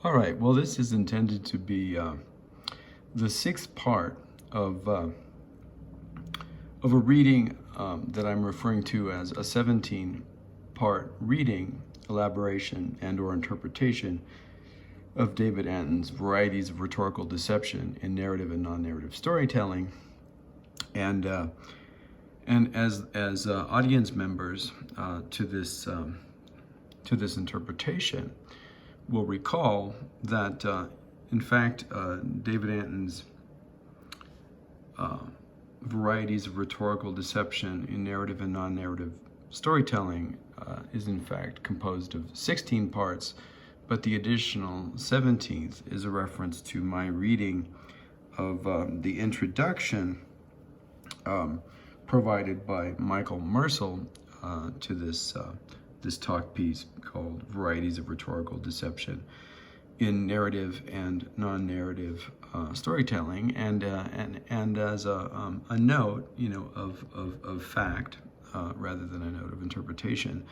All right, well, this is intended to be the sixth part of a reading that I'm referring to as a 17-part reading, elaboration, and/or interpretation of David Antin's Varieties of Rhetorical Deception in Narrative and Non-Narrative Storytelling. And as audience members to this interpretation, will recall that, in fact, David Antin's Varieties of Rhetorical Deception in Narrative and Non-Narrative Storytelling is in fact composed of 16 parts, but the additional 17th is a reference to my reading of the introduction provided by Michael Mersel to this talk piece called Varieties of Rhetorical Deception in Narrative and Non-Narrative Storytelling, and as a note, of fact rather than a note of interpretation.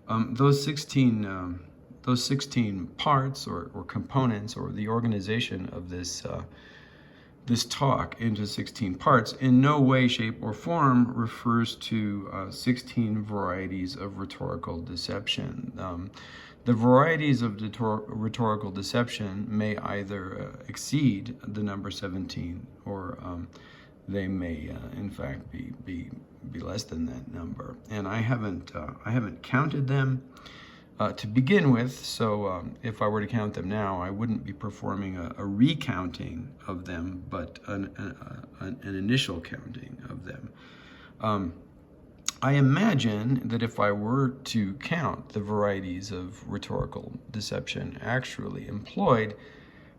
Those 16 parts or components, or the organization of this talk into 16 parts, in no way, shape, or form refers to 16 varieties of rhetorical deception. The varieties of rhetorical deception may either exceed the number 17, or they may, in fact, be less than that number. And I haven't counted them to begin with, so if I were to count them now, I wouldn't be performing a recounting of them, but an initial counting of them. I imagine that if I were to count the varieties of rhetorical deception actually employed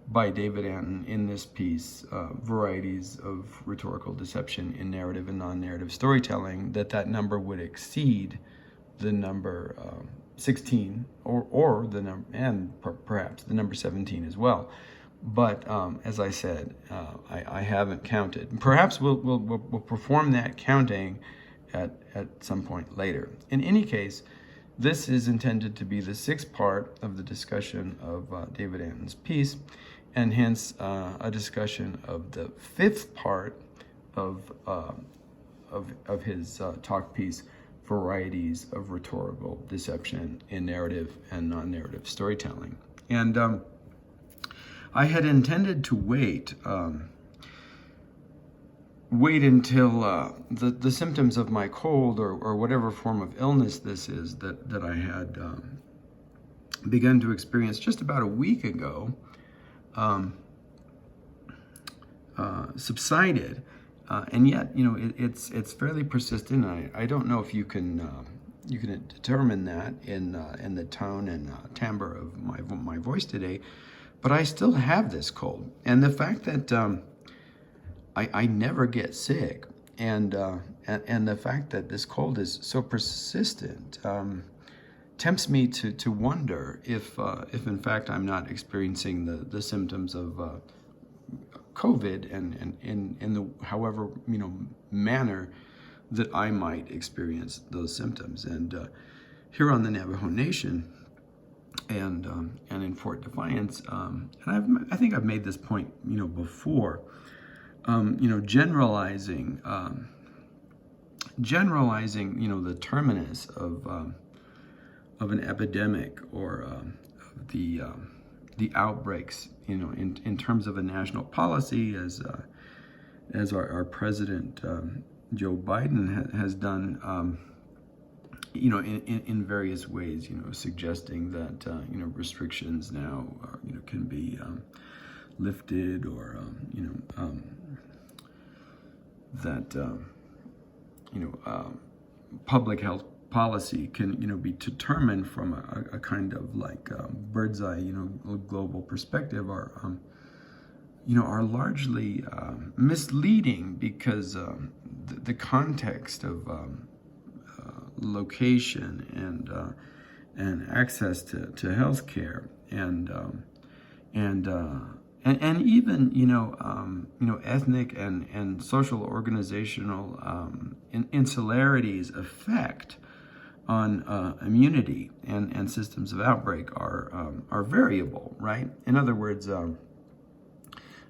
by David Antin in this piece, Varieties of Rhetorical Deception in Narrative and Non-Narrative Storytelling, that number would exceed the number 16, or the number, and perhaps the number 17 as well. But as I said, I haven't counted. Perhaps we'll perform that counting at some point later. In any case, this is intended to be the sixth part of the discussion of David Antin's piece, and hence a discussion of the fifth part of his talk piece, Varieties of Rhetorical Deception in Narrative and Non-Narrative Storytelling. And I had intended to wait until the symptoms of my cold, or whatever form of illness this is that I had begun to experience just about a week ago, subsided. And yet, it's fairly persistent. I don't know if you can determine that in the tone and timbre of my voice today, but I still have this cold. And the fact that I never get sick, and the fact that this cold is so persistent tempts me to wonder if in fact I'm not experiencing the symptoms of COVID, and in the however manner that I might experience those symptoms. And here on the Navajo Nation, and in Fort Defiance, and I think I've made this point before, generalizing the terminus of an epidemic, or the outbreaks, in terms of a national policy, as our president Joe Biden has done, in various ways, suggesting that restrictions now can be lifted, or that public health policy can be determined from a kind of like bird's eye global perspective, are largely misleading, because the context of location and access to healthcare, and even ethnic and social organizational insularities affect immunity and systems of outbreak are variable, right? In other words,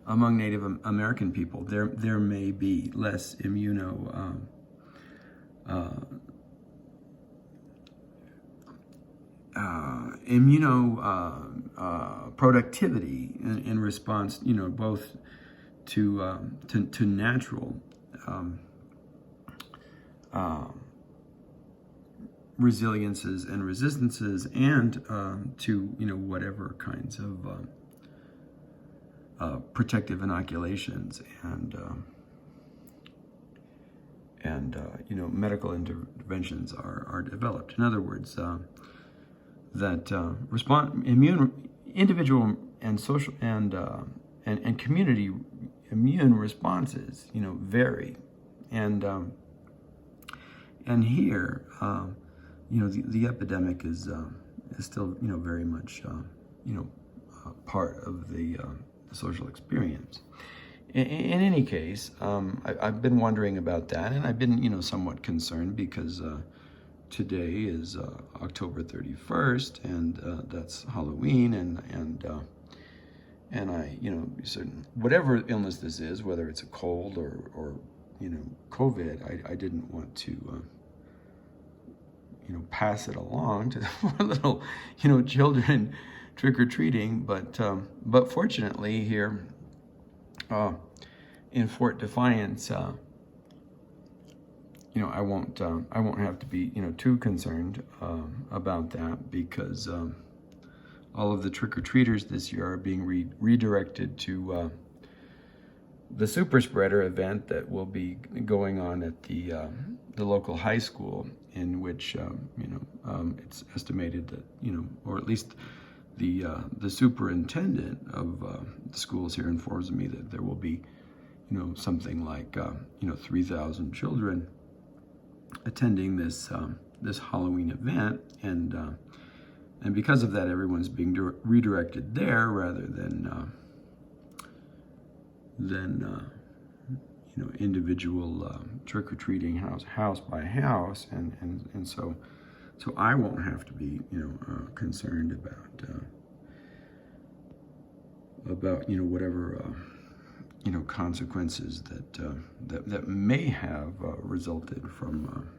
among Native American people, there may be less productivity in response, both to natural resiliences and resistances, and to whatever kinds of protective inoculations and medical interventions are developed. In other words, that individual and social and community immune responses vary, and here the epidemic is still very much part of the social experience. In any case, I've been wondering about that, and I've been somewhat concerned because today is October 31st, and that's Halloween, and I certain whatever illness this is, whether it's a cold or COVID, I didn't want to pass it along to the little children trick-or-treating, but fortunately here in Fort Defiance, I won't have to be too concerned about that, because all of the trick-or-treaters this year are being redirected to the super spreader event that will be going on at the local high school, in which it's estimated that or at least the superintendent of the schools here informs me that there will be something like 3,000 children attending this Halloween event, and because of that, everyone's being redirected there rather than individual trick-or-treating house by house, and so I won't have to be concerned about whatever consequences that may have resulted from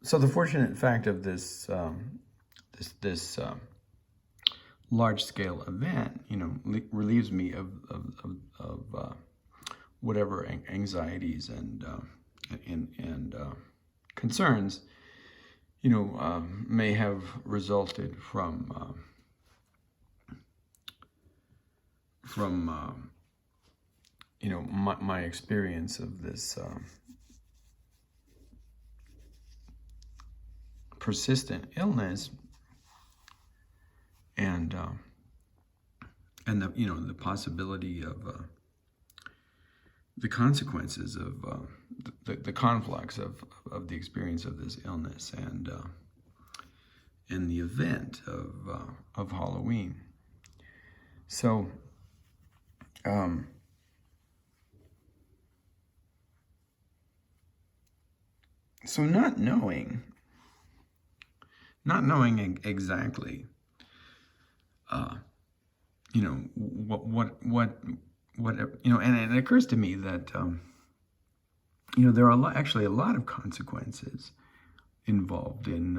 so the fortunate fact of this large-scale event relieves me of whatever anxieties and concerns may have resulted from my experience of this persistent illness, and the possibility of the consequences of the conflicts of the experience of this illness, and the event of Halloween. So not knowing exactly what and it occurs to me that there are actually a lot of consequences involved in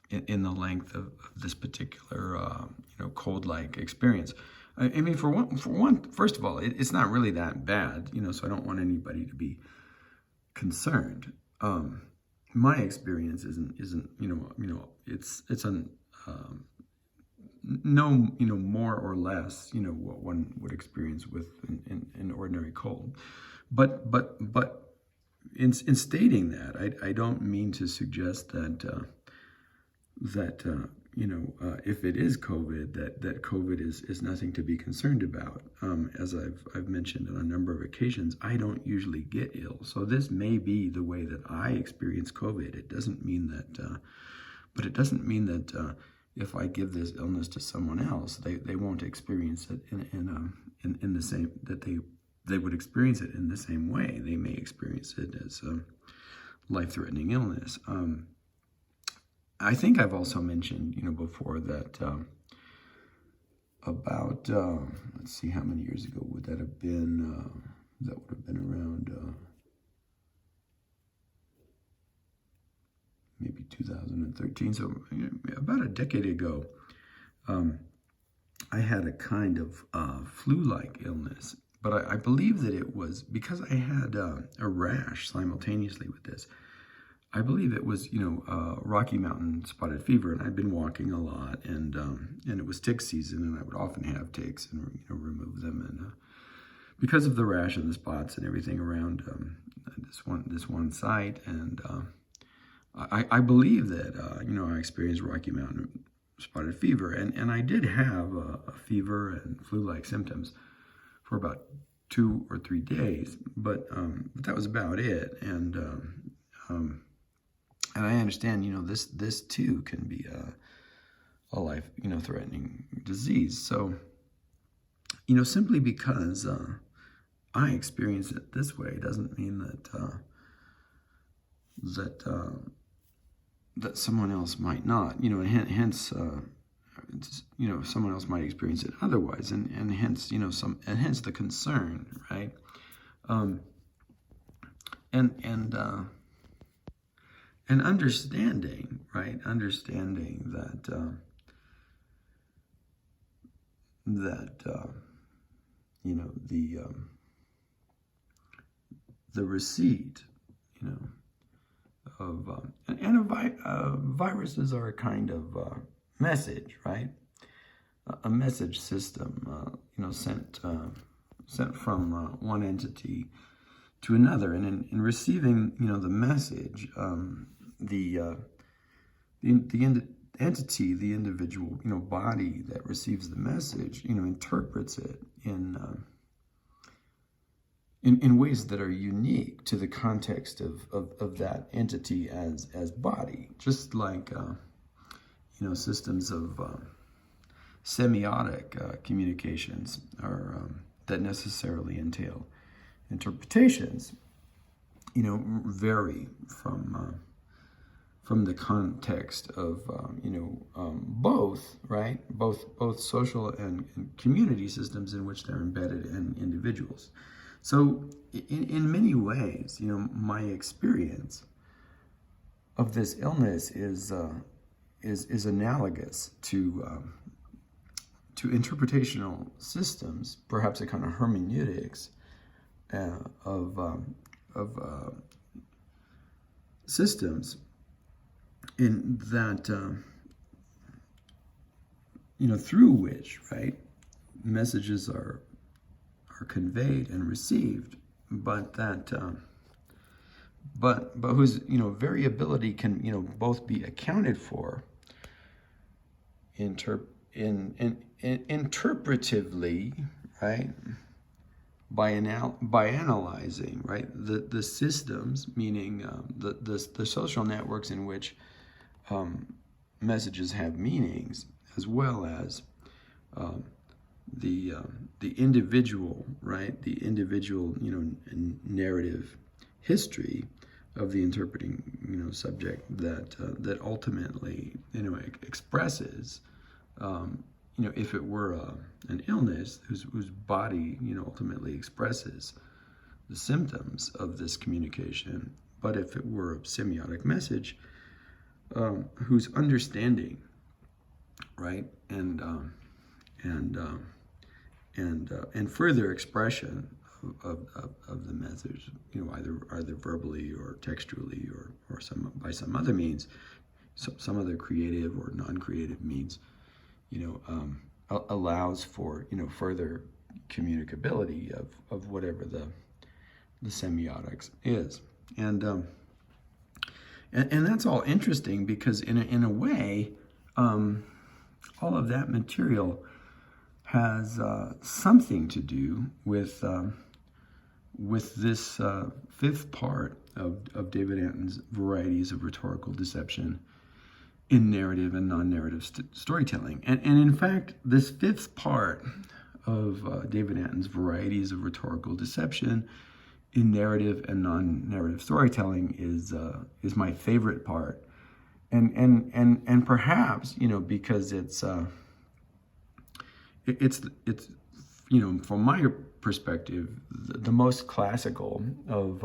the length of this particular cold-like experience. I mean, for one, first of all, it's not really that bad, so I don't want anybody to be concerned. My experience isn't it's no more or less what one would experience with an ordinary cold, but in stating that, I don't mean to suggest that if it is COVID, that COVID is nothing to be concerned about. As I've mentioned on a number of occasions, I don't usually get ill, so this may be the way that I experience COVID. It doesn't mean that, but it doesn't mean that if I give this illness to someone else, they won't experience it in the same, that they would experience it in the same way. They may experience it as a life-threatening illness. I think I've also mentioned, before that about, let's see, how many years ago would that have been? That would have been around maybe 2013, so about a decade ago. I had a kind of flu-like illness, but I believe that it was because I had a rash simultaneously with this. I believe it was, Rocky Mountain spotted fever, and I'd been walking a lot, and it was tick season, and I would often have ticks and remove them, and because of the rash and the spots and everything around this one site, and I believe that I experienced Rocky Mountain spotted fever, and I did have a fever and flu-like symptoms for about 2 or 3 days, but that was about it, and I understand, this too can be a life, threatening disease. So, simply because I experience it this way doesn't mean that someone else might not. Hence, someone else might experience it otherwise, and hence, hence the concern, right? And understanding, right? Understanding that the receipt, of viruses are a kind of message, right? A message system, sent from one entity to another, and in receiving, the message, the entity, the individual, body that receives the message, interprets it in ways that are unique to the context of that entity as body, just like systems of semiotic communications are that necessarily entail interpretations, vary from the context of both, right? Both social and community systems in which they're embedded in individuals. So in many ways, my experience of this illness is analogous to interpretational systems, perhaps a kind of hermeneutics of systems in that through which, right, messages are conveyed and received, but that but whose variability can both be accounted for interpretively, right, by analyzing, right, the systems, meaning the social networks in which messages have meanings, as well as the individual, right, the individual narrative history of the interpreting subject that ultimately expresses if it were an illness whose body ultimately expresses the symptoms of this communication, but if it were a semiotic message whose understanding, right, and further expression of the message, either verbally or textually or by some other means, some other creative or non-creative means, allows for further communicability of whatever the semiotics is, and that's all interesting because in a way, all of that material has something to do with this fifth part of David Antin's Varieties of Rhetorical Deception in Narrative and Non-Narrative Storytelling. And in fact, this fifth part of David Antin's Varieties of Rhetorical Deception in Narrative and Non-Narrative Storytelling is my favorite part, and perhaps, you know, because it's from my perspective the most classical of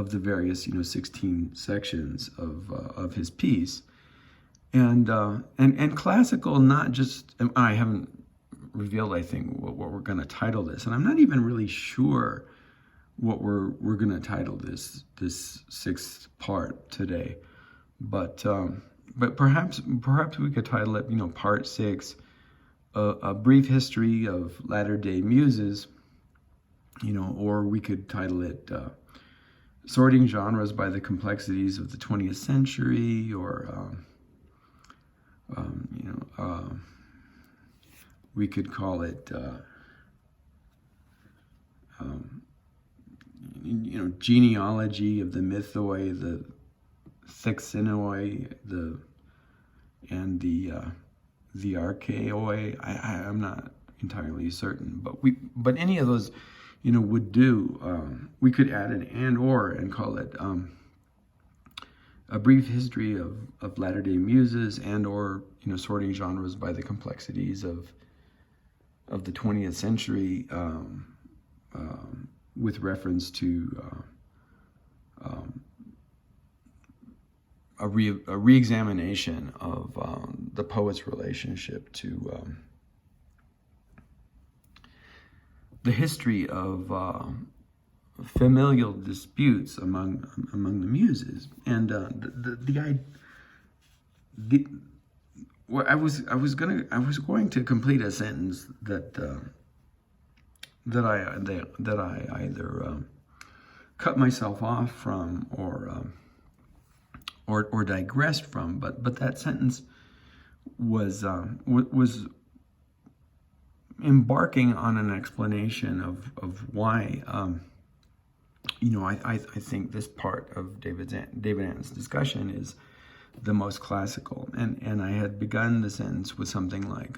the various, you know, 16 sections of his piece. And classical, not just, I haven't revealed, I think, what we're going to title this, and I'm not even really sure what we're going to title this sixth part today, but perhaps we could title it, you know, Part 6, a brief history of latter-day muses, you know, or we could title it sorting genres by the complexities of the 20th century, or we could call it, you know, genealogy of the mythoi, the thexinoi, and the archaeoi. I'm not entirely certain, but any of those, you know, would do. We could add an and/or and call it a brief history of latter-day muses, and/or, you know, sorting genres by the complexities of the 20th century, with reference to a re-examination of the poet's relationship to the history of familial disputes among the muses. And I was going to complete a sentence that I either cut myself off from or digressed from, but that sentence was embarking on an explanation of why, you know, I think this part of David Antin's discussion is the most classical, and I had begun the sentence with something like,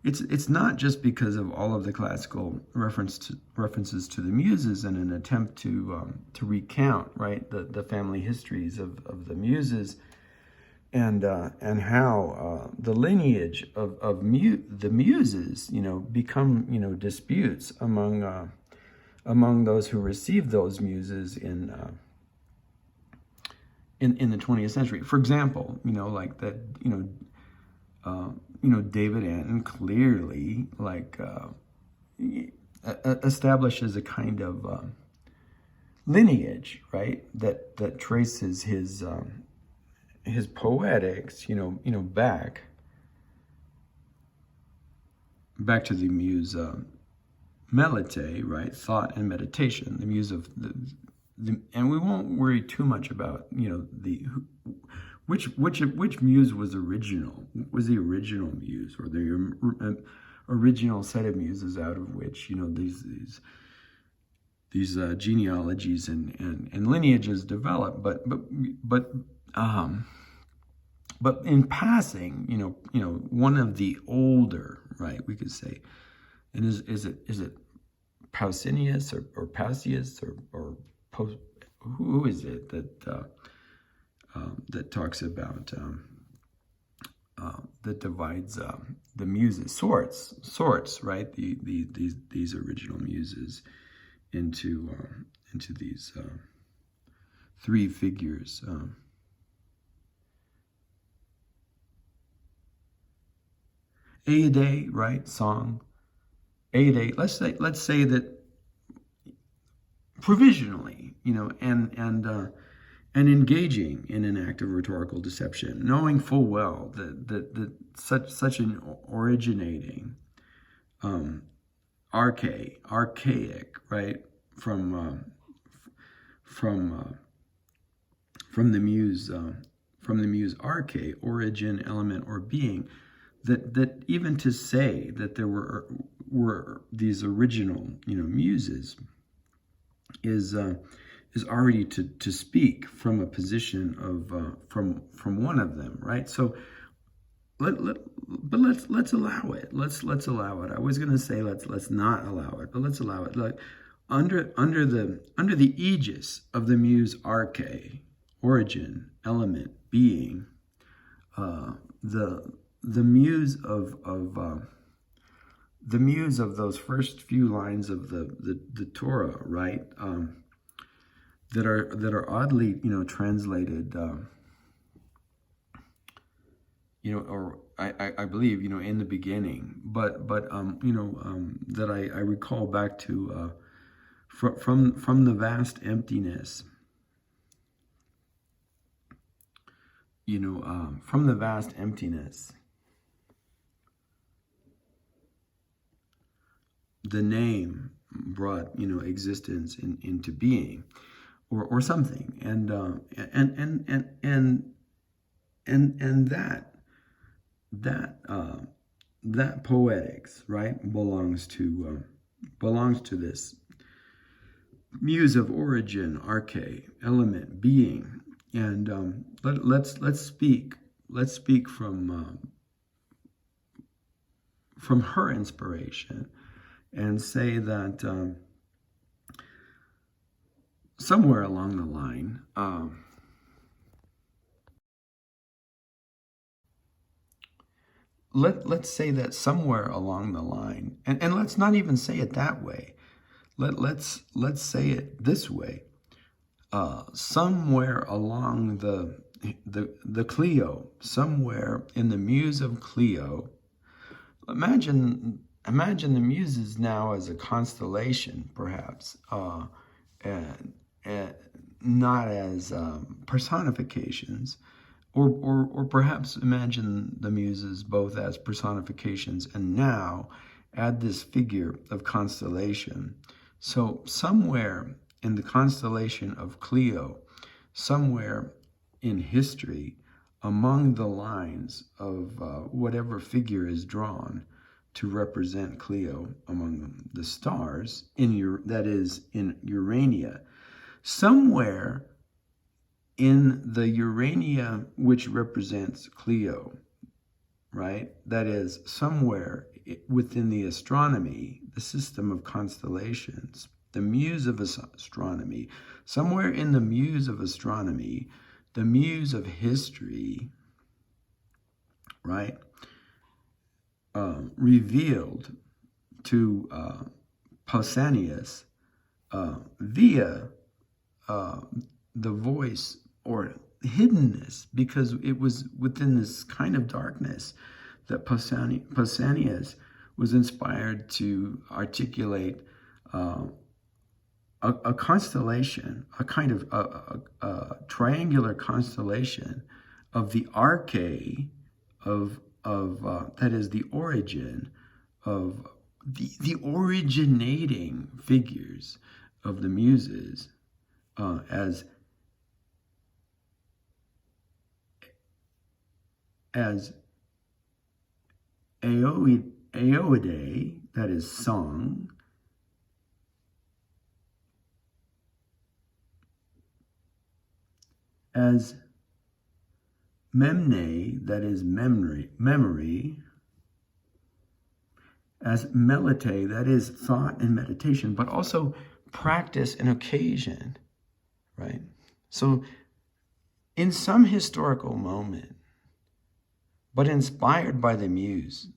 it's not just because of all of the classical references to the Muses in an attempt to recount, right, the family histories of the Muses, and how the lineage of the Muses, you know, become, you know, disputes among those who received those Muses in the 20th century. For example, you know, like that, you know, David Antin clearly, like, establishes a kind of lineage, right, that traces his poetics, you know, back to the muse Meletoi, right, thought and meditation, the muse of and we won't worry too much about, you know, which muse was original. Was the original muse, or the original set of muses out of which, you know, these genealogies and lineages develop? But in passing, you know, one of the older, right, we could say, and is it Pausanias or Pausius or who is it that talks about that divides the muses, sorts, right, these original muses into these three figures. Aedae, right, song. Aedae. Let's say that provisionally, you know, and engaging in an act of rhetorical deception, knowing full well that such an originating, archaic, right, from the muse arche, origin, element, or being, that even to say that there were these original, you know, muses is already to speak from a position of from one of them, right? So but let's allow it. Let's allow it. I was going to say let's not allow it, but let's allow it. Like under the aegis of the muse arche, origin, element, being, the muse of the muse of those first few lines of the Torah, right? That are oddly, translated, or I believe, in the beginning, but that I recall back to from the vast emptiness, from the vast emptiness, the name brought, existence into being, or something, and that poetics, right, belongs to this muse of origin, arche, element, being, and let's speak from her inspiration, and say that somewhere along the line, let's say that somewhere along the line, and let's not even say it that way. Let's say it this way. Somewhere along the Clio, somewhere in the muse of Clio, imagine the muses now as a constellation, perhaps, and not as personifications, or perhaps imagine the muses both as personifications, and now add this figure of constellation. So somewhere in the constellation of Clio, somewhere in history, among the lines of whatever figure is drawn to represent Clio among the stars, that is in Urania, somewhere in the Urania which represents Clio, right? That is somewhere within the astronomy, the system of constellations, the muse of astronomy, somewhere in the muse of astronomy, the muse of history, right? Revealed to Pausanias via the voice, or hiddenness, because it was within this kind of darkness that Pausanias was inspired to articulate a constellation, a kind of a triangular constellation of the arche of that is the origin of the originating figures of the muses, as Aeoidae, that is song, as Memne, that is memory, as Meletoi, that is thought and meditation, but also practice and occasion, right? So in some historical moment, but inspired by the muse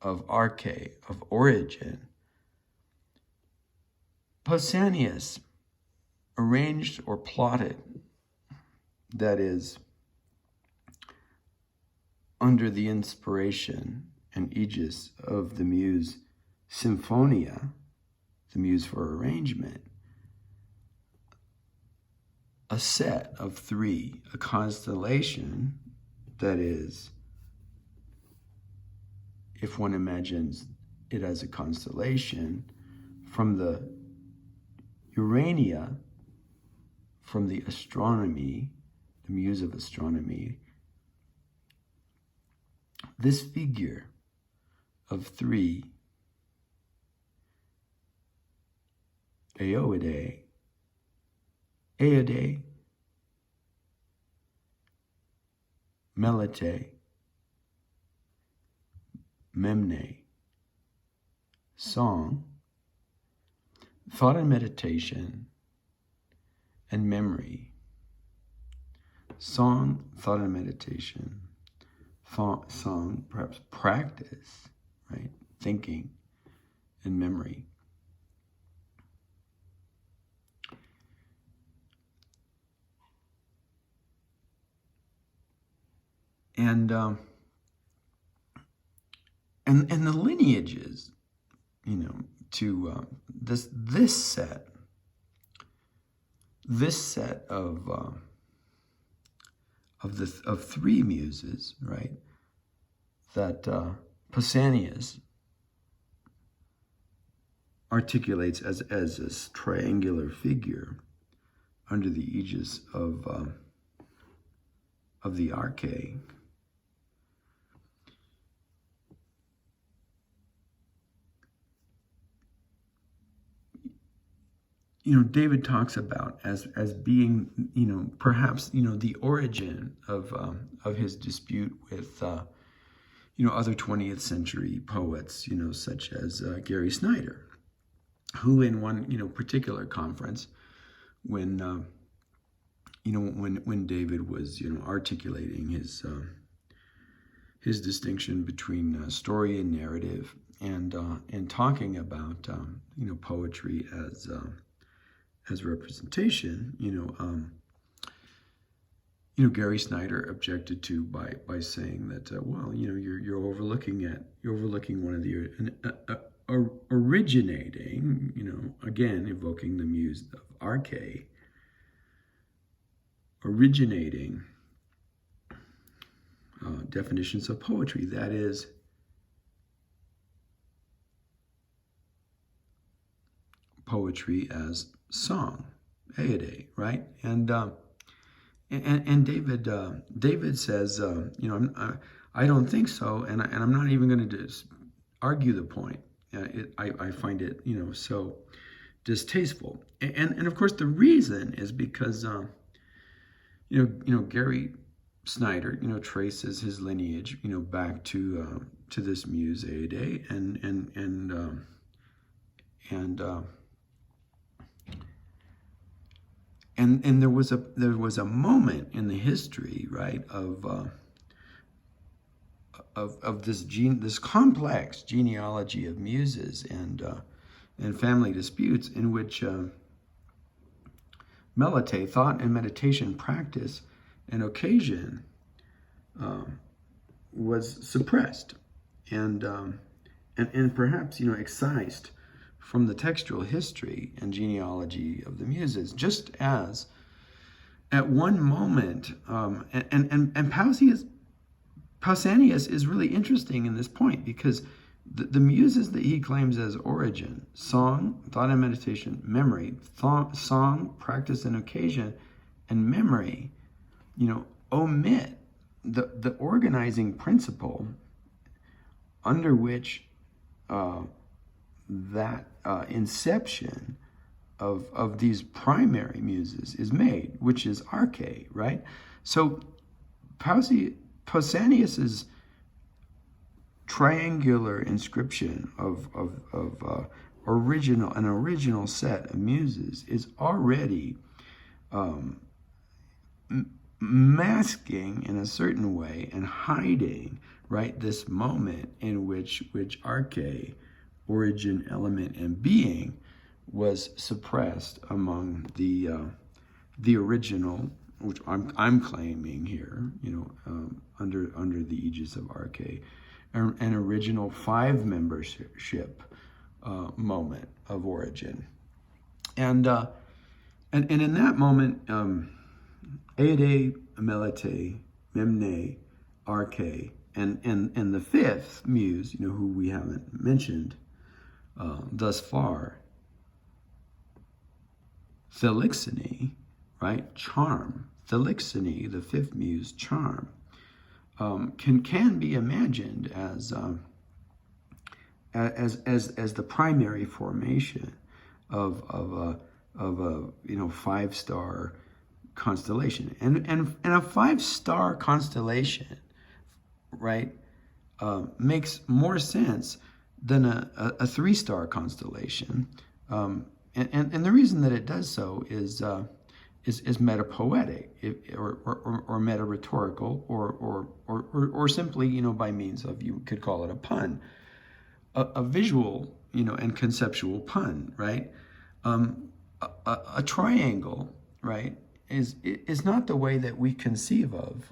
of arche, of origin, Pausanias arranged or plotted, that is, under the inspiration and aegis of the muse Symphonia, the muse for arrangement, a set of three, a constellation, that is, if one imagines it as a constellation, from the Urania, from the astronomy, the muse of astronomy, this figure of three, Aeoidae, Meletoi, memne, song, thought and meditation, and memory. Song, thought and meditation, song, perhaps practice, right? Thinking, and memory. And the lineages, to this set of three muses, right? That Pausanias articulates as this triangular figure under the aegis of the arche. David talks about as being, perhaps, the origin of his dispute with, other 20th century poets, such as Gary Snyder, who in one, particular conference, when David was, articulating his distinction between story and narrative, and talking about, poetry as representation, Gary Snyder objected to by saying that, you're overlooking one of the originating, again evoking the muse of arche, originating definitions of poetry, that is, poetry as song, eide, right? And David says, I don't think so, and I'm not even going to argue the point. I find it, so distasteful, and of course the reason is because Gary Snyder traces his lineage back to this muse eide, and there was a moment in the history, right, of this complex genealogy of muses and family disputes, in which Meletoi, thought and meditation practice and occasion, was suppressed and perhaps excised from the textual history and genealogy of the Muses, just as at one moment, and Pausanias is really interesting in this point, because the Muses that he claims as origin, song, thought and meditation, memory, song, practice and occasion, and memory, omit the organizing principle under which that inception of these primary muses is made, which is arche, right? So Pausanias's triangular inscription of an original set of muses is already masking in a certain way and hiding, right, this moment in which arche, origin, element, and being, was suppressed among the original, which I'm claiming here, under the aegis of arche, an original 5 membership moment of origin, and in that moment, eide, Meletoi, memne, arche, and the 5th muse, who we haven't mentioned thus far, Thelixene, right? Charm. Thelixene, the 5th muse, charm, can be imagined as the primary formation of a 5-star constellation, and a 5-star constellation, right, makes more sense than a three-star constellation. And the reason that it does so is metapoetic, or meta-rhetorical, or simply, by means of, you could call it a pun, a visual, and conceptual pun, right? A triangle, right, is not the way that we conceive of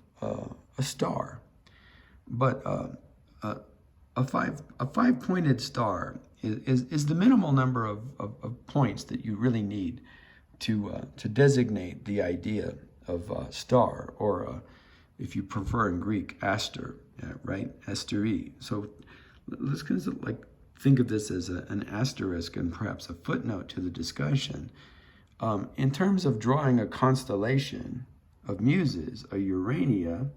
a star, but a five-pointed star is the minimal number of points that you really need to designate the idea of star, or if you prefer in Greek, aster, right? Asteri. So let's kind of think of this as an asterisk and perhaps a footnote to the discussion. In terms of drawing a constellation of Muses, a Urania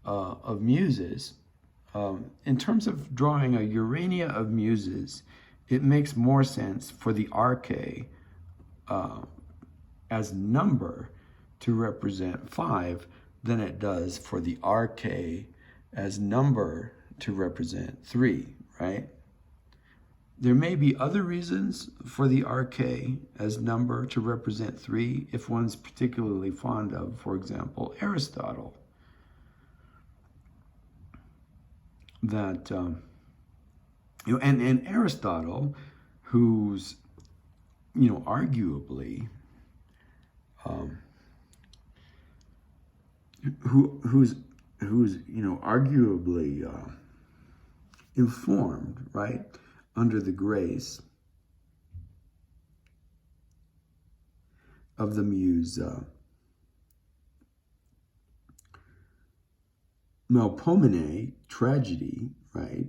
of Muses, in terms of drawing a Urania of Muses, it makes more sense for the arche as number to represent 5 than it does for the arche as number to represent 3, right? There may be other reasons for the arche as number to represent 3 if one's particularly fond of, for example, Aristotle. That, and Aristotle, who's, arguably, who's arguably informed, right, under the grace of the muse Melpomene, tragedy, right,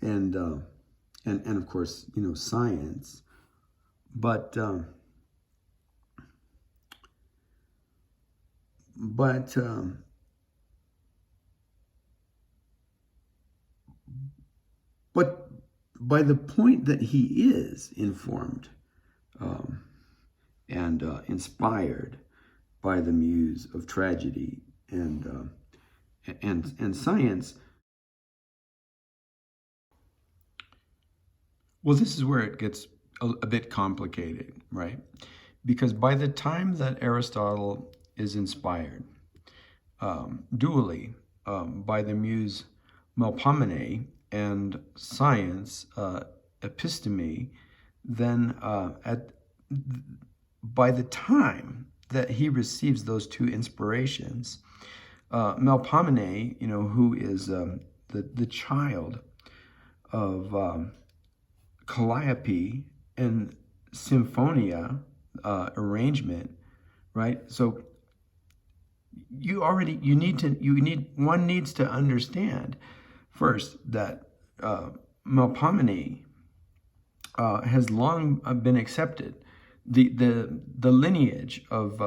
and of course, science, but by the point that he is informed and inspired by the muse of tragedy and science, well, this is where it gets a bit complicated, right? Because by the time that Aristotle is inspired dually by the muse Melpomene and science episteme, then by the time that he receives those two inspirations, Melpomene, who is the child of Calliope and Symphonia arrangement, right? So one needs to understand first that Melpomene has long been accepted. The lineage of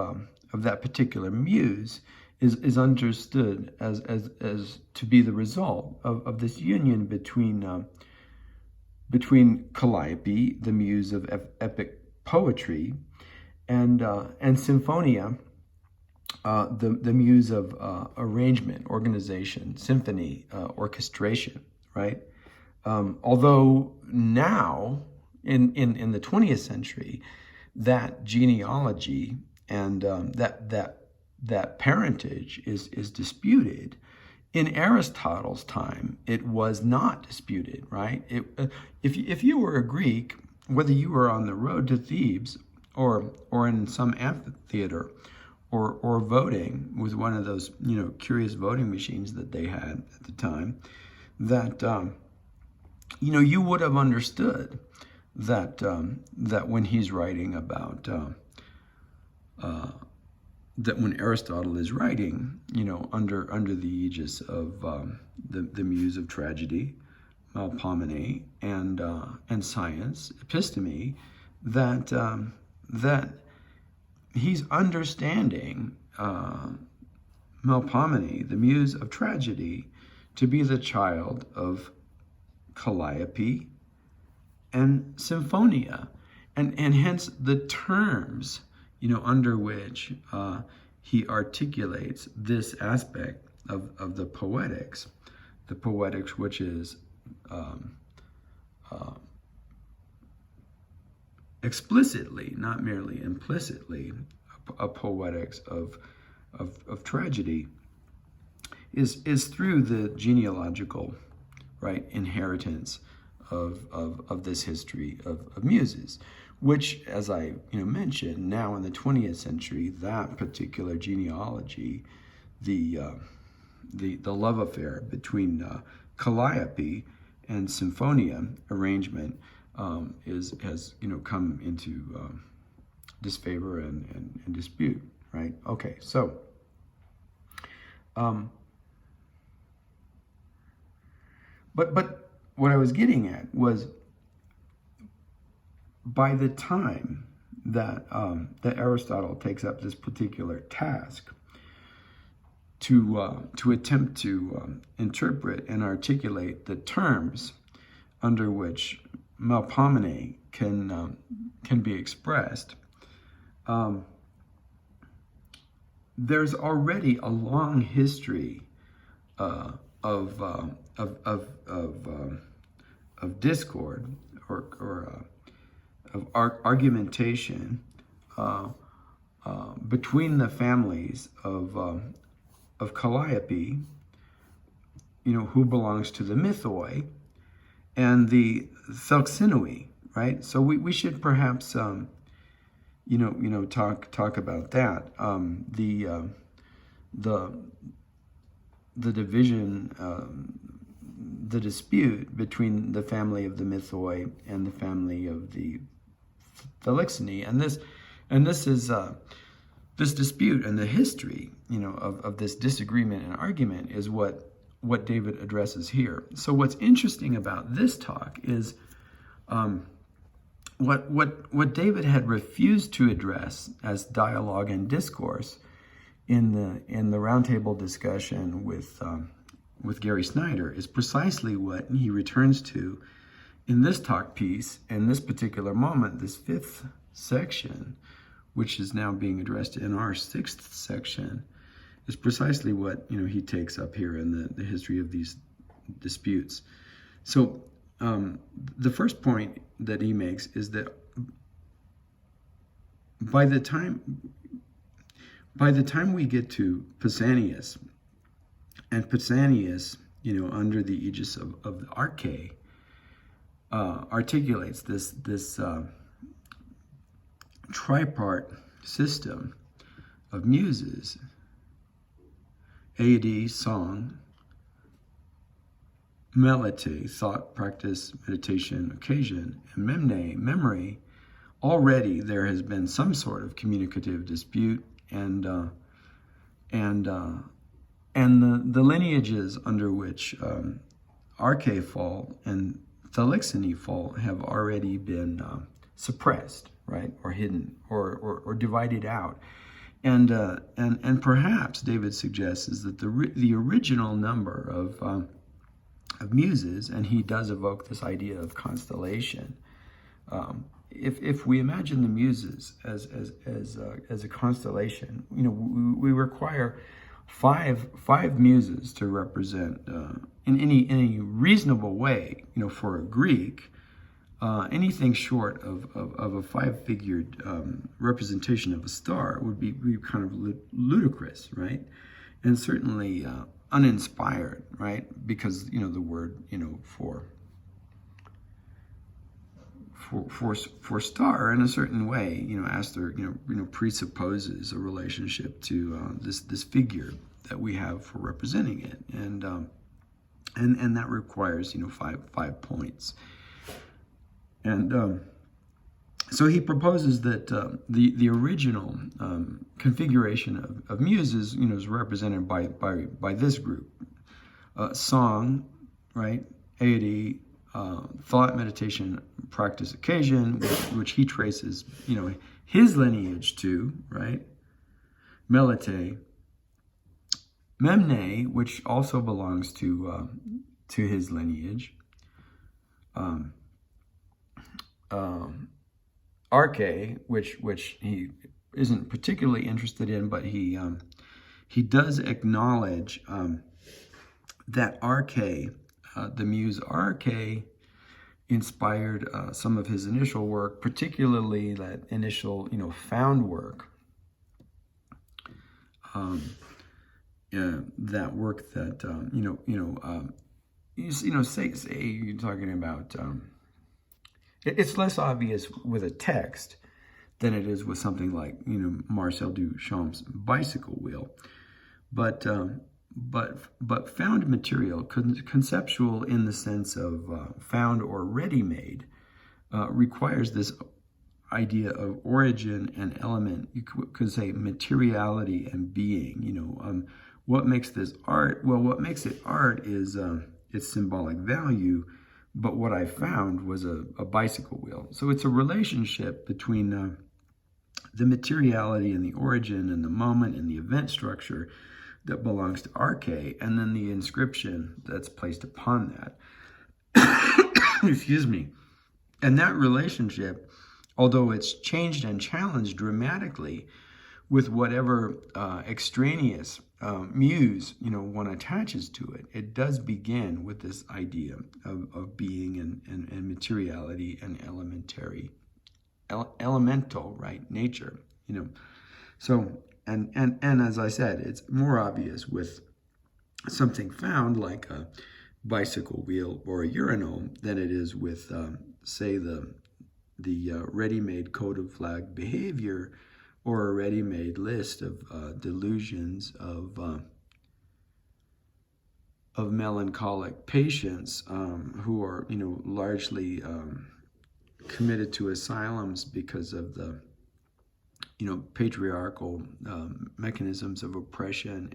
that particular muse is understood as to be the result of this union between Calliope, the muse of epic poetry, and Symphonia, the muse of arrangement, organization, symphony, orchestration, right? Although now, in the 20th century, that genealogy and that parentage is disputed. In Aristotle's time, it was not disputed, right? If you were a Greek, whether you were on the road to Thebes or in some amphitheater or voting with one of those curious voting machines that they had at the time, that you would have understood that when he's writing about that when Aristotle is writing, under the aegis of the muse of tragedy, Melpomene, and science, episteme, that he's understanding Melpomene, the muse of tragedy, to be the child of Calliope and Symphonia, and hence the terms under which he articulates this aspect of the poetics the Poetics, which is explicitly, not merely implicitly, a poetics of tragedy, is through the genealogical, right, inheritance of this history of Muses, which, as I mentioned, now in the 20th century, that particular genealogy, the love affair between Calliope and Symphonia arrangement has come into disfavor and dispute, right? Okay, so but what I was getting at was, by the time that that Aristotle takes up this particular task to attempt to interpret and articulate the terms under which Melpomene can be expressed, there's already a long history of discord or of argumentation between the families of Calliope, who belongs to the Mythoi, and the Thelxinoi, right? So we should perhaps talk about that. The division, the dispute between the family of the Mythoi and the family of the Thelxinoi, and this is this dispute and the history, of this disagreement and argument is what David addresses here. So what's interesting about this talk is what David had refused to address as dialogue and discourse in the roundtable discussion with Gary Snyder is precisely what he returns to in this talk piece, in this particular moment, this 5th section, which is now being addressed in our 6th section, is precisely what he takes up here in the history of these disputes. So the first point that he makes is that by the time we get to Pausanias, and Pausanias, under the aegis of the Arche, articulates this tripart system of muses: Aeide, song; Meletoi, thought, practice, meditation, occasion; and Memne, memory. Already there has been some sort of communicative dispute, and the lineages under which Arche fall and Thelxinoi fall have already been suppressed, right, or hidden, or divided out, and perhaps David suggests is that the original number of muses, and he does evoke this idea of constellation. If we imagine the muses as a constellation, we require five muses to represent in any reasonable way, for a Greek, anything short of a 5-figured representation of a star would be kind of ludicrous, right? And certainly uninspired, right? Because the word for star in a certain way, Astor, presupposes a relationship to this figure that we have for representing it, and that requires five points, and so he proposes that the original configuration of muses, is represented by this group: song, right? Aeide, thought, meditation, practice, occasion, which he traces, his lineage to, right? Meletoi, Memne, which also belongs to his lineage. Arche, which he isn't particularly interested in, but he does acknowledge that RK, the Muse RK, inspired some of his initial work, particularly that initial, found work. That work that say you're talking about. It's less obvious with a text than it is with something like Marcel Duchamp's bicycle wheel, but found material, conceptual in the sense of found or ready-made, requires this idea of origin and element. You could say materiality and being. What makes this art? Well, what makes it art is its symbolic value, but what I found was a bicycle wheel. So it's a relationship between the materiality and the origin and the moment and the event structure that belongs to RK, and then the inscription that's placed upon that. Excuse me. And that relationship, although it's changed and challenged dramatically with whatever extraneous muse one attaches to it, it does begin with this idea of being and materiality and elemental, right, nature. So and as I said, it's more obvious with something found like a bicycle wheel or a urinal than it is with say the ready-made code of flag behavior, or a ready-made list of delusions of melancholic patients who are largely committed to asylums because of the patriarchal mechanisms of oppression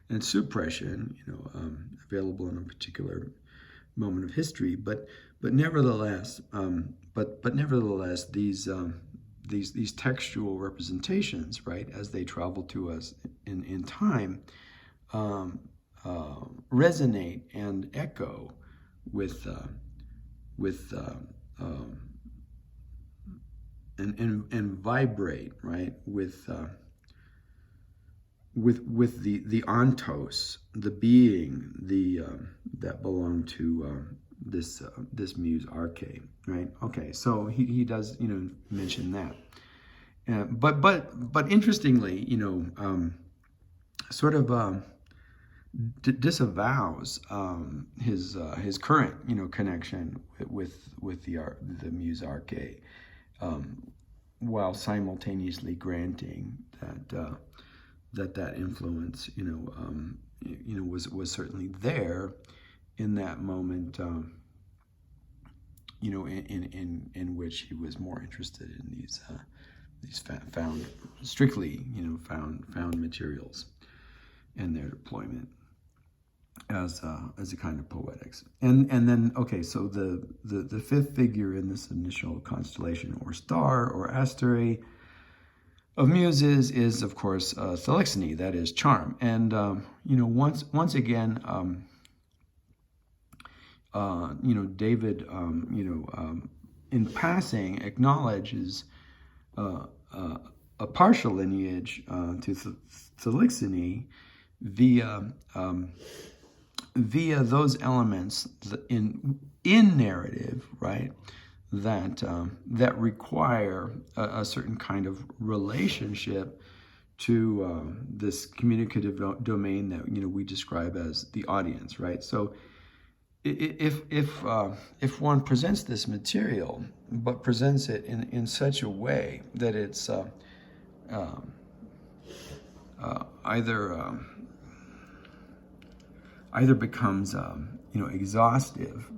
and suppression available in a particular moment of history, but nevertheless these textual representations, right, as they travel to us in time, resonate and echo with and vibrate, right, with the ontos, the being, that belong to this Muse RK, right? Okay, so he does mention that, but interestingly, sort of disavows his current connection with the Muse RK, while simultaneously granting that influence was certainly there in that moment, in which he was more interested in these found, strictly found materials and their deployment as a kind of poetics. And then, okay, so the fifth figure in this initial constellation or star or asteroid of Muses is, of course, Thelixene, that is charm. And once again, David, in passing, acknowledges a partial lineage to Thelixene via those elements in narrative, right, that require a certain kind of relationship to this communicative domain that we describe as the audience, right? So if one presents this material, but presents it in such a way that it's either becomes exhaustive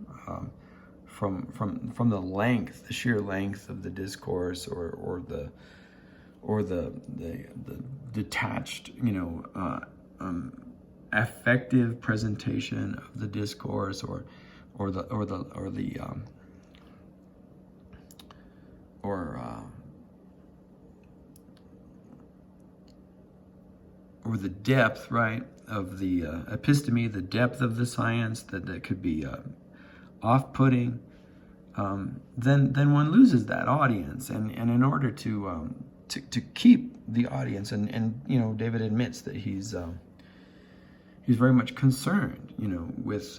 from the length, the sheer length of the discourse, or the detached affective presentation of the discourse, or the depth, right, of the episteme, the depth of the science that could be off-putting, then one loses that audience, and in order to keep the audience, and David admits that he's he's very much concerned, with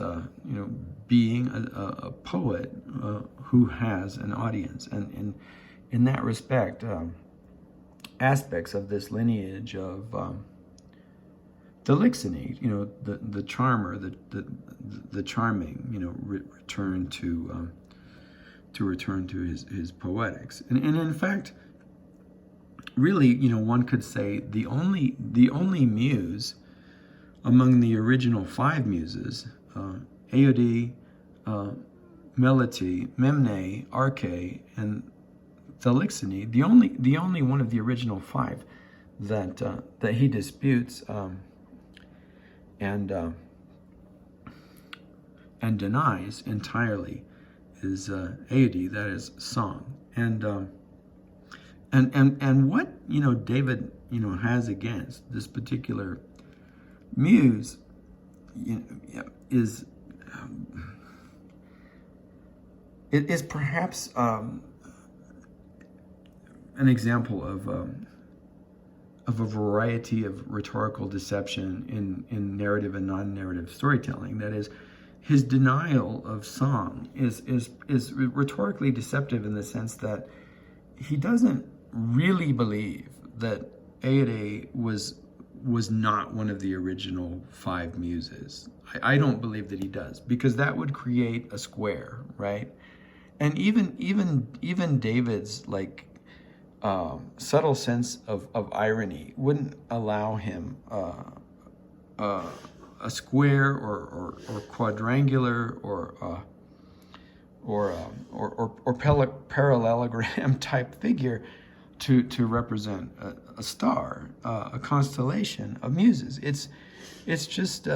being a poet who has an audience, and in that respect, aspects of this lineage of Delixiony, the charmer, the charming, return to his poetics, and in fact, really, one could say the only muse among the original 5 muses, Aeode, Meletoi, Memne, Arche, and Delixiony, the only one of the original 5 that he disputes and denies entirely is Aeode, that is song, and what David has against this particular muse is it is perhaps an example of a variety of rhetorical deception in narrative and non-narrative storytelling. That is, his denial of song is rhetorically deceptive in the sense that he doesn't really believe that Aeode was not one of the original 5 muses. I don't believe that he does, because that would create a square, right? And even David's subtle sense of irony wouldn't allow him a square or quadrangular or parallelogram type figure to represent a star, a constellation of muses. It's just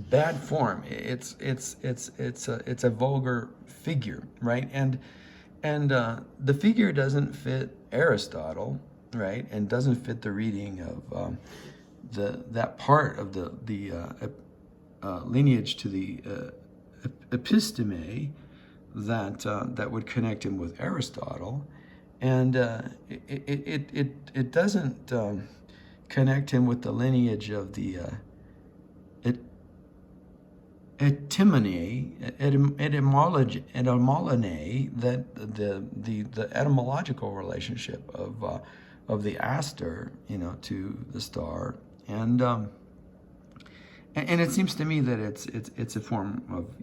bad form. It's a vulgar figure, right? And the figure doesn't fit Aristotle, right? And doesn't fit the reading of that part of the lineage to the episteme that would connect him with Aristotle, and it doesn't connect him with the lineage of the etymology, that the etymological relationship of the aster, to the star, and it seems to me that it's a form of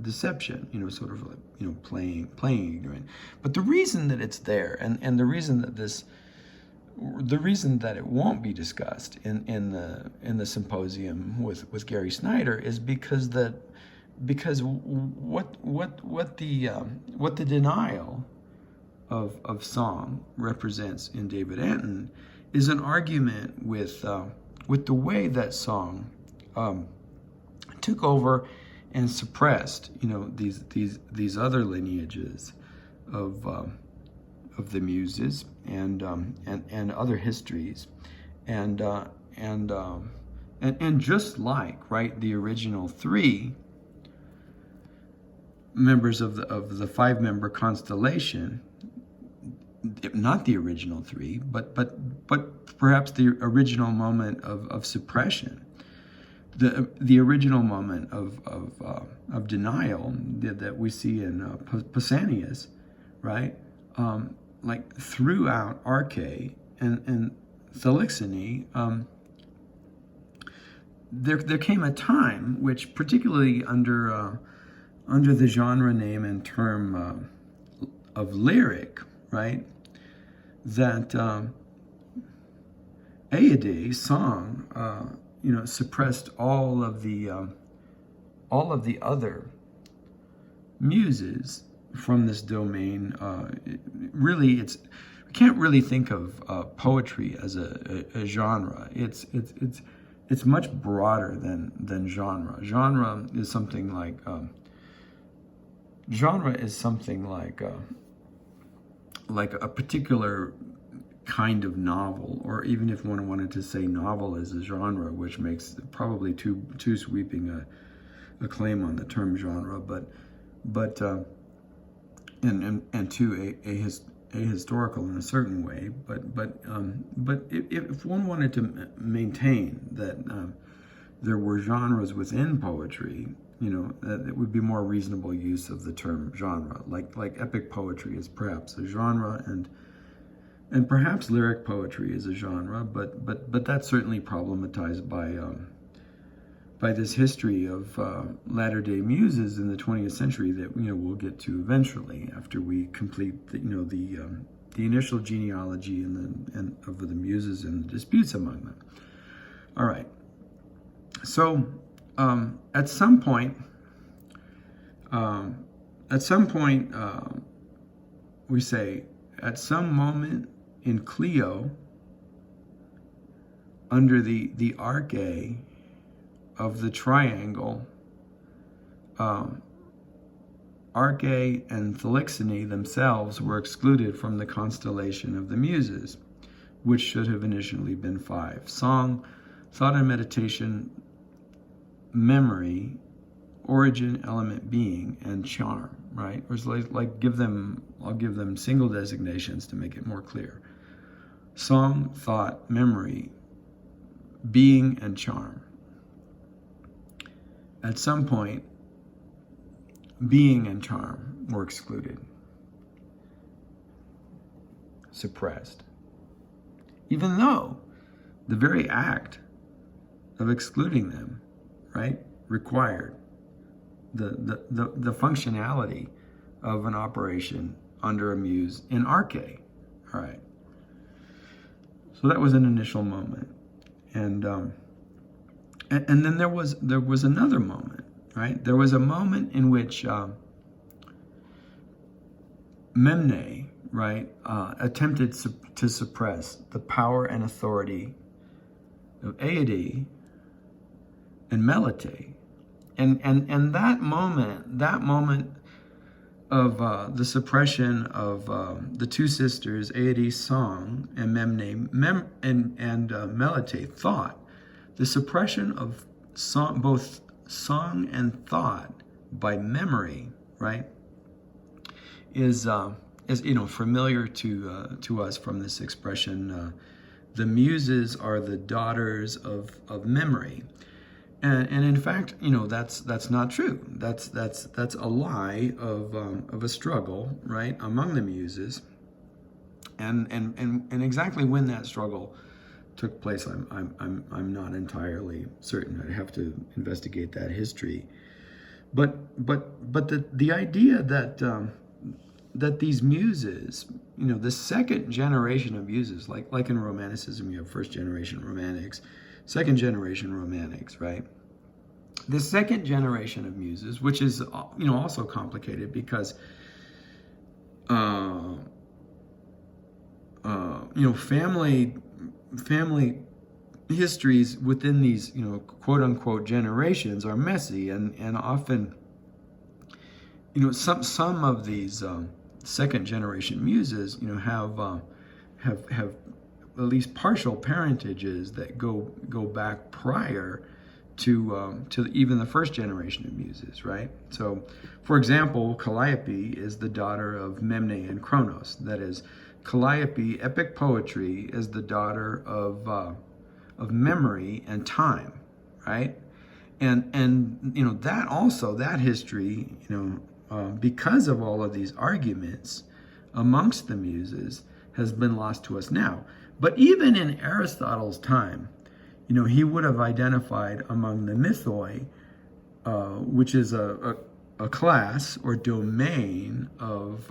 deception, sort of like, playing ignorant. But the reason that it's there, and the reason that it won't be discussed in the symposium with Gary Snyder is because what the denial of song represents in David Antin is an argument with the way that song took over and suppressed these other lineages of the muses and other histories, and just like, right, the original 3 members of the 5-member constellation, not the original 3, but perhaps the original moment of suppression, the original moment of denial that we see in Pausanias, right? Like throughout Arche and Delixiony, there came a time which, particularly under the genre name and term of lyric, right, that Aeode, song, suppressed all of the other muses from this domain. Really, we can't really think of poetry as a genre. It's much broader than genre. Genre is something like a particular kind of novel, or even if one wanted to say novel is a genre, which makes probably too sweeping a claim on the term genre, but and to ahistorical in a certain way, but if one wanted to maintain that there were genres within poetry, it would be more reasonable use of the term genre. Like epic poetry is perhaps a genre, and perhaps lyric poetry is a genre, but that's certainly problematized by this history of latter-day muses in the 20th century that we'll get to eventually after we complete the initial genealogy and of the muses and the disputes among them. All right. So at some point, we say, at some moment in Clio, under the arche of the triangle, arche and Thelixene themselves were excluded from the constellation of the Muses, which should have initially been 5: song, thought and meditation, memory, origin, element, being, and charm. Right? Or I'll give them single designations to make it more clear: song, thought, memory, being, and charm. At some point, being and charm were excluded, suppressed, even though the very act of excluding them, right, required the functionality of an operation under a muse in arche. All right. So that was an initial moment, and then there was another moment, right? There was a moment in which Memne, right, attempted to suppress the power and authority of Aedes and Meletoi, and that moment of the suppression of the two sisters, Aedes' song and Memne and Meletoi thought. The suppression of both song and thought by memory, right, is familiar to us from this expression. The Muses are the daughters of memory, and in fact, that's not true. That's a lie of a struggle, right, among the Muses, and exactly when that struggle took place, I'm not entirely certain. I'd have to investigate that history. But the idea that these muses, the second generation of muses, like in Romanticism, you have first generation Romantics, second generation Romantics, right? The second generation of muses, which is also complicated because family histories within these quote unquote generations are messy, and often some of these second generation muses have at least partial parentages that go back prior to even the first generation of muses, right? So, for example, Calliope is the daughter of Memne and Kronos. That is, Calliope, epic poetry, is the daughter of memory and time, right? And that history, because of all of these arguments amongst the muses, has been lost to us now. But even in Aristotle's time, he would have identified among the mythoi, which is a class or domain of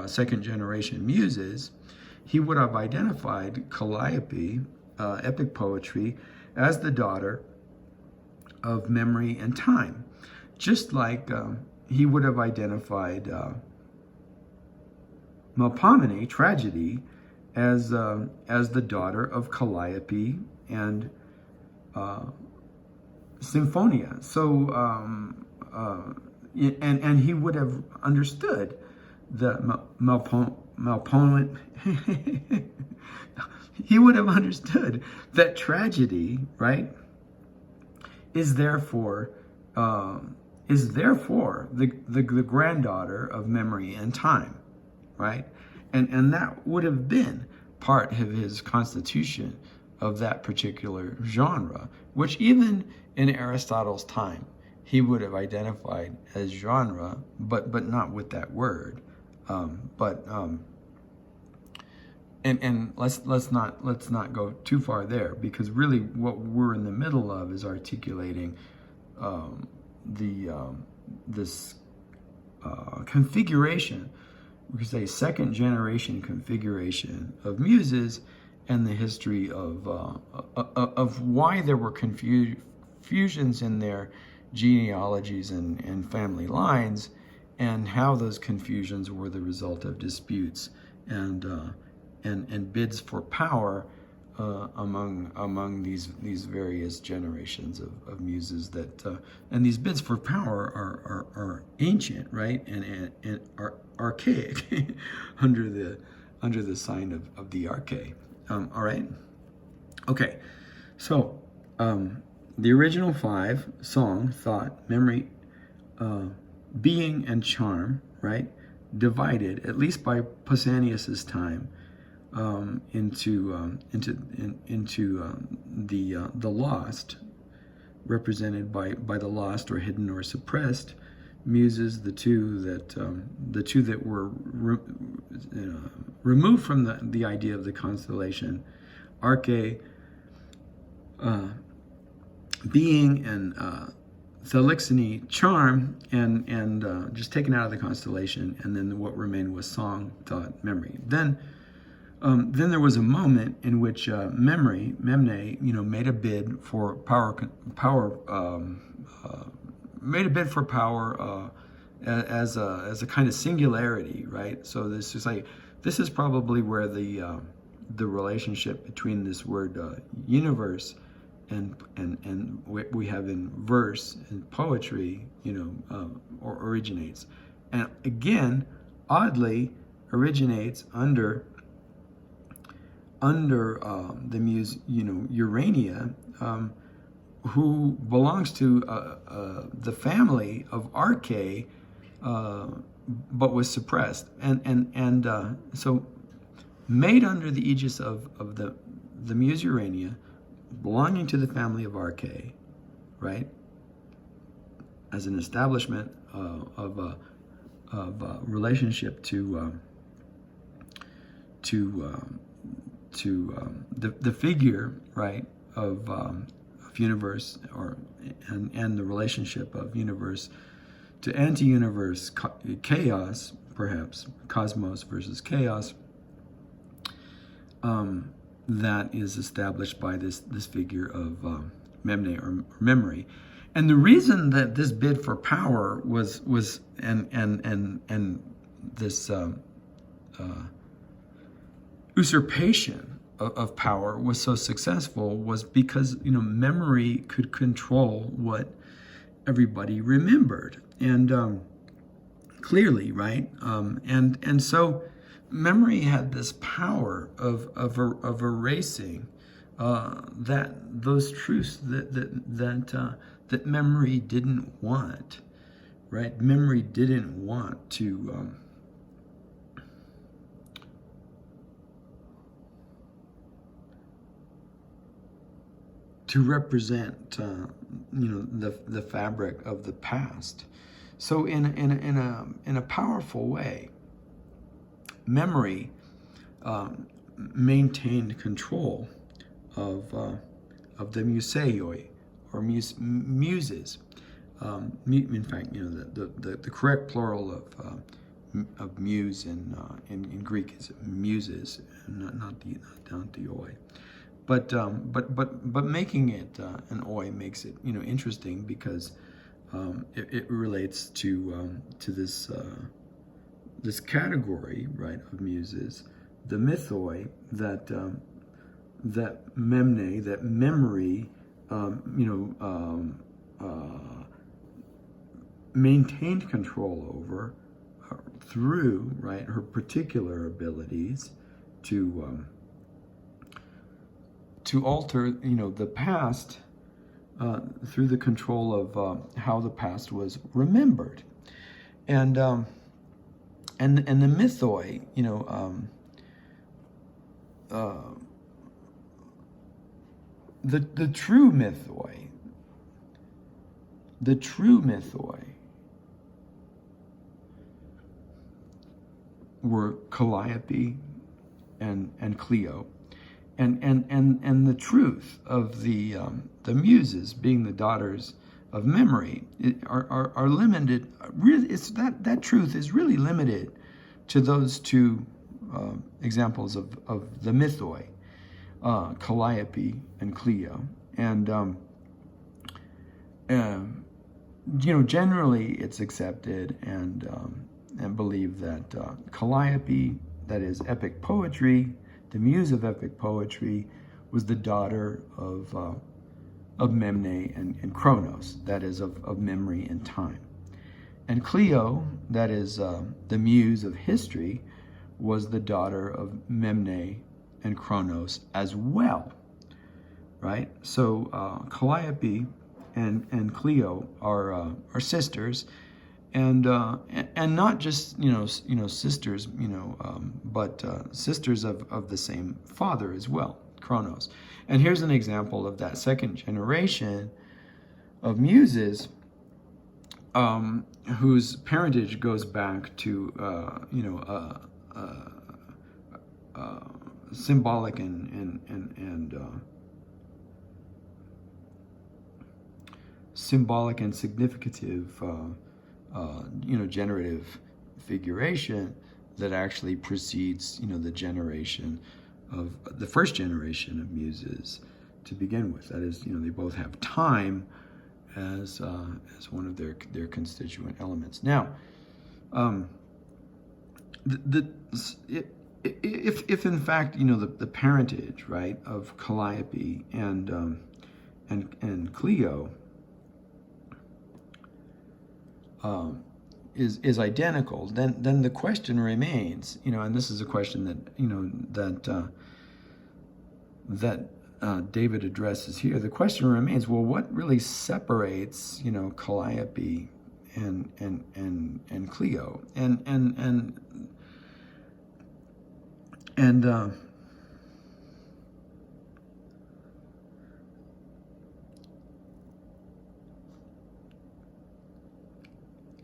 second generation muses, he would have identified Calliope, epic poetry, as the daughter of memory and time, just like he would have identified Melpomene, tragedy, as the daughter of Calliope and Symphonia. So and he would have understood the Melpomene. He would have understood that tragedy, right, is therefore the granddaughter of memory and time, right? And that would have been part of his constitution of that particular genre, which even in Aristotle's time, he would have identified as genre, but not with that word. And let's not go too far there, because really what we're in the middle of is articulating this configuration, we could say second generation configuration of Muses, and the history of why there were confusions in their genealogies and family lines, and how those confusions were the result of disputes and bids for power among these various generations of Muses, that and these bids for power are ancient, right, and are archaic under the sign of the arche. All right. Okay. So the original 5: song, thought, memory, being, and charm, right, divided, at least by Pausanias's time, into the lost, represented by the lost or hidden or suppressed Muses, the two that were removed from the idea of the constellation, arche, being, and thelixene, charm, and just taken out of the constellation, and then what remained was song, thought, memory. Then there was a moment in which memory, Memne, made a bid for power, as a kind of singularity, right? So this is probably where the relationship between this word universe and what we have in verse and poetry, originates, and again, oddly, originates under the muse, Urania, who belongs to the family of Arche, but was suppressed, and so made under the aegis of the muse Urania, belonging to the family of Arche, right, as an establishment of a relationship to the figure, right, of universe, and the relationship of universe to anti-universe, chaos, perhaps cosmos versus chaos, that is established by this figure of Memne, or memory. And the reason that this bid for power was and this usurpation of power was so successful was because memory could control what everybody remembered, and clearly, right, and so memory had this power of erasing those truths that memory didn't want, right? Memory didn't want to represent the fabric of the past. So in a powerful way, memory maintained control of the museioi, or muses. In fact, the correct plural of muse in Greek is muses, not the oi. But making it an oi makes it interesting, because it relates to this category, right, of muses, the mythoi, that memne, that memory, maintained control over through, right, her particular abilities to alter the past through the control of how the past was remembered. And And the mythoi, the true mythoi, were Calliope and Clio, and the truth of the Muses being the daughters of memory are limited. Really, it's that truth is really limited to those two examples of the mythoi, Calliope and Clio, and generally it's accepted and believed that Calliope, that is epic poetry, the muse of epic poetry, was the daughter of Memne and Chronos, that is of memory and time. And Clio, that is the muse of history, was the daughter of Memne and Chronos as well, right? So Calliope and Clio are sisters, and not just sisters, but sisters of the same father as well, Chronos. And here's an example of that second generation of muses, whose parentage goes back to symbolic and symbolic and significative generative figuration that actually precedes the generation of the first generation of muses to begin with. That is, they both have time as one of their constituent elements. Now, if in fact the parentage, right, of Calliope and Clio is identical, then the question remains, and this is a question that David addresses here. The question remains: well, what really separates Calliope and Clio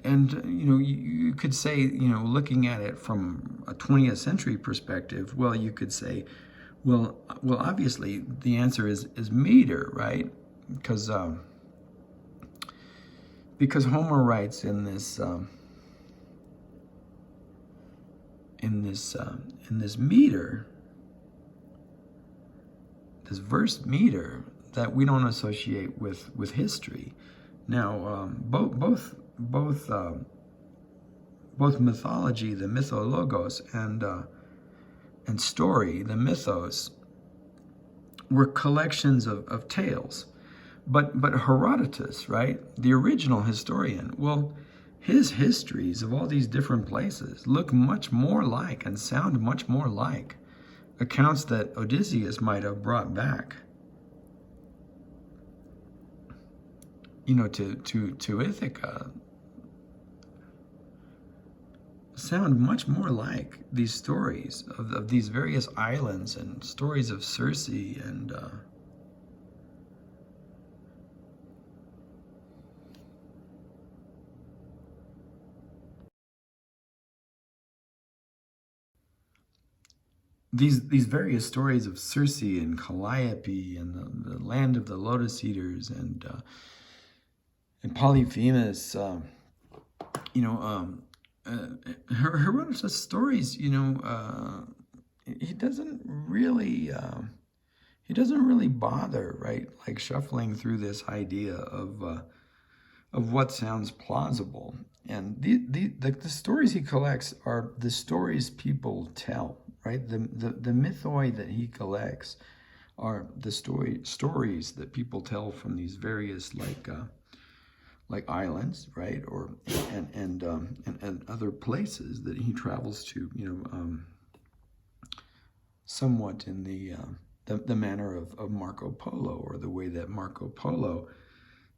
And you could say, looking at it from a 20th century perspective, well, you could say, well, obviously the answer is meter, right? Because Homer writes in this meter, this verse meter, that we don't associate with history. Now, both mythology, the mythologos, and story, the mythos, were collections of tales. But Herodotus, right, the original historian, well, his histories of all these different places look much more like and sound much more like accounts that Odysseus might have brought back, to Ithaca. Sound much more like these stories of these various islands and stories of Circe and these various stories of Circe and Calliope and the land of the lotus eaters and Polyphemus. Herodotus' stories, he doesn't really bother, right, like shuffling through this idea of what sounds plausible. And the stories he collects are the stories people tell, right? The mythoi that he collects are the stories that people tell from these various like islands, right, or and other places that he travels to, somewhat in the manner of Marco Polo, or the way that Marco Polo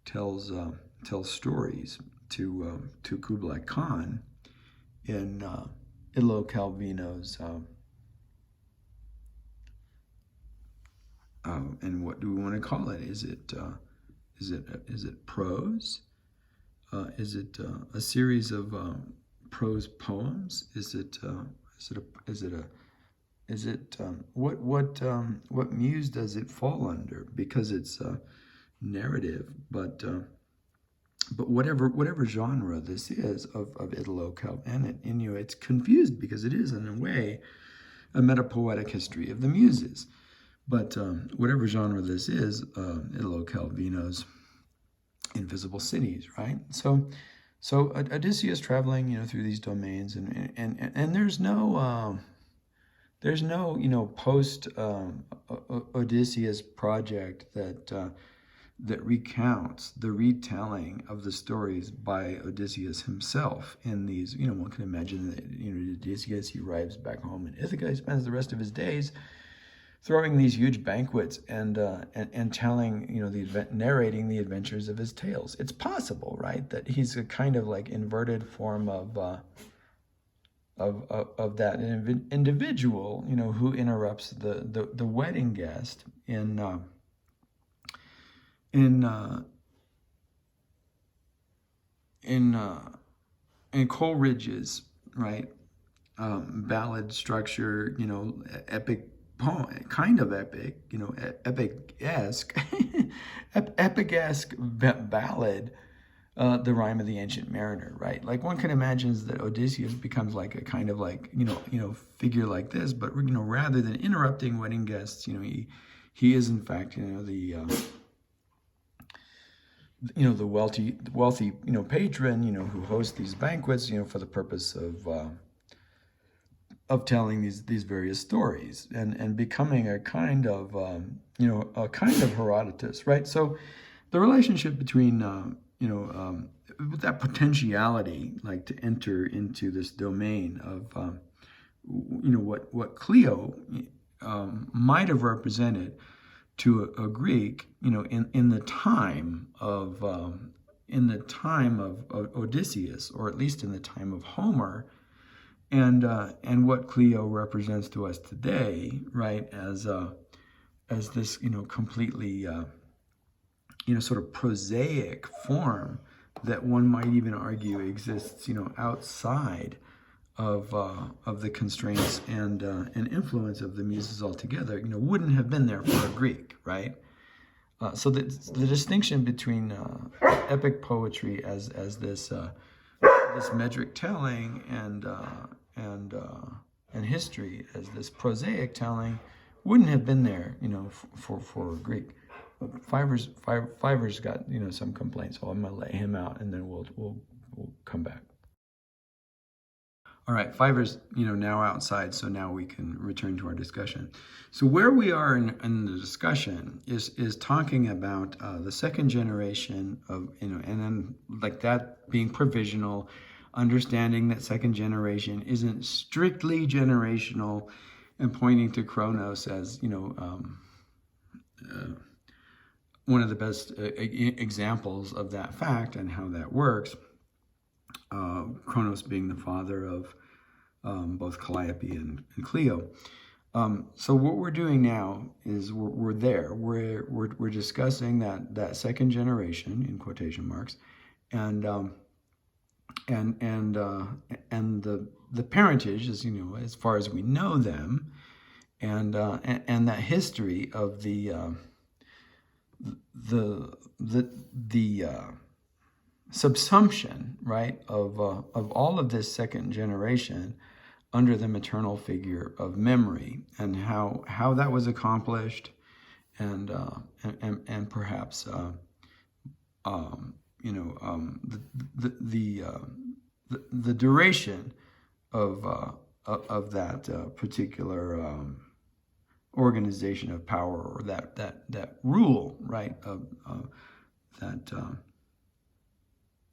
tells stories to Kublai Khan in Italo Calvino's, and what do we want to call it? Is it prose? Is it a series of prose poems? What muse does it fall under? Because it's narrative, but whatever genre this is of Italo Calvino, and it's confused because it is in a way a metapoetic history of the Muses. But whatever genre this is, Italo Calvino's invisible cities, right? So Odysseus traveling, through these domains, and there's no post Odysseus project that recounts the retelling of the stories by Odysseus himself in these. One can imagine that Odysseus, he arrives back home in Ithaca, he spends the rest of his days throwing these huge banquets and telling, narrating the adventures of his tales. It's possible, right, that he's a kind of like inverted form of that individual, who interrupts the wedding guest in Coleridge's, right, ballad structure, epic poem, kind of epic, epic-esque, epic-esque ballad, the Rime of the Ancient Mariner, right? Like one can imagine that Odysseus becomes like a kind of like, figure like this, but, rather than interrupting wedding guests, he is in fact, the wealthy, patron, who hosts these banquets, for the purpose of telling these various stories and becoming a kind of Herodotus, right? So the relationship between with that potentiality, like to enter into this domain of what Clio might have represented to a Greek, in the time of Odysseus, or at least in the time of Homer, and what Clio represents to us today, right, as this completely sort of prosaic form that one might even argue exists outside of the constraints and influence of the Muses altogether, wouldn't have been there for a Greek, right? So the distinction between epic poetry as this metric telling and history as this prosaic telling wouldn't have been there, for a Greek. Fiverr's got some complaints, so I'm gonna let him out, and then we'll come back. All right, Fiverr's now outside, so now we can return to our discussion. So where we are in the discussion is talking about the second generation of and then like that being provisional, understanding that second generation isn't strictly generational, and pointing to Kronos as one of the best examples of that fact and how that works. Kronos being the father of both Calliope and Clio. So what we're doing now is we're discussing that second generation in quotation marks, and the parentage, as far as we know them, and that history of the subsumption, right, of all of this second generation under the maternal figure of memory, and how that was accomplished, and perhaps the duration of that particular organization of power, or that rule, right, of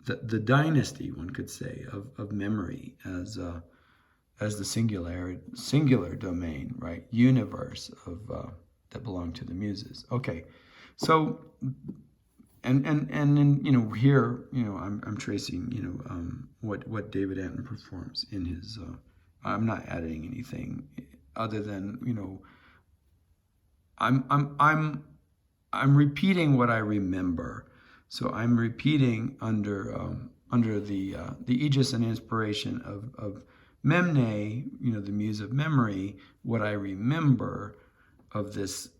the dynasty, one could say, of memory as the singular domain, right, universe of that belonged to the Muses. Okay, so and here I'm tracing what David Antin performs in his I'm not adding anything other than, you know, I'm repeating what I remember. So I'm repeating under the aegis and inspiration of Memne, you know, the muse of memory, what I remember of this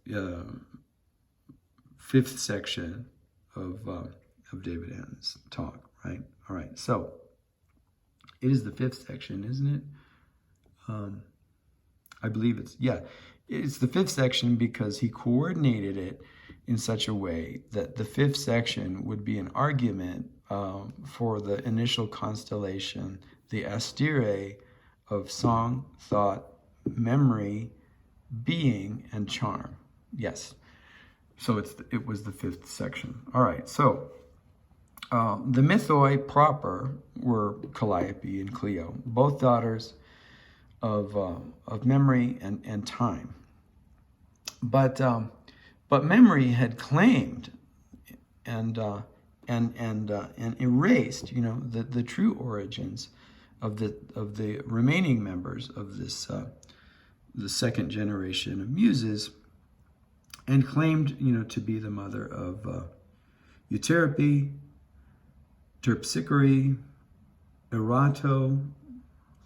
fifth section of David Antin's talk, right? All right, so it is the fifth section, isn't it? I believe it's the fifth section because he coordinated it in such a way that the fifth section would be an argument for the initial constellation, the astire of song, thought, memory, being, and charm. Yes. So it was the fifth section. All right. So the Meletoi proper were Calliope and Clio, both daughters of memory and time. But memory had claimed and erased, you know, the true origins of the remaining members of this the second generation of Muses, and claimed, you know, to be the mother of Euterpe, Terpsichore, Erato,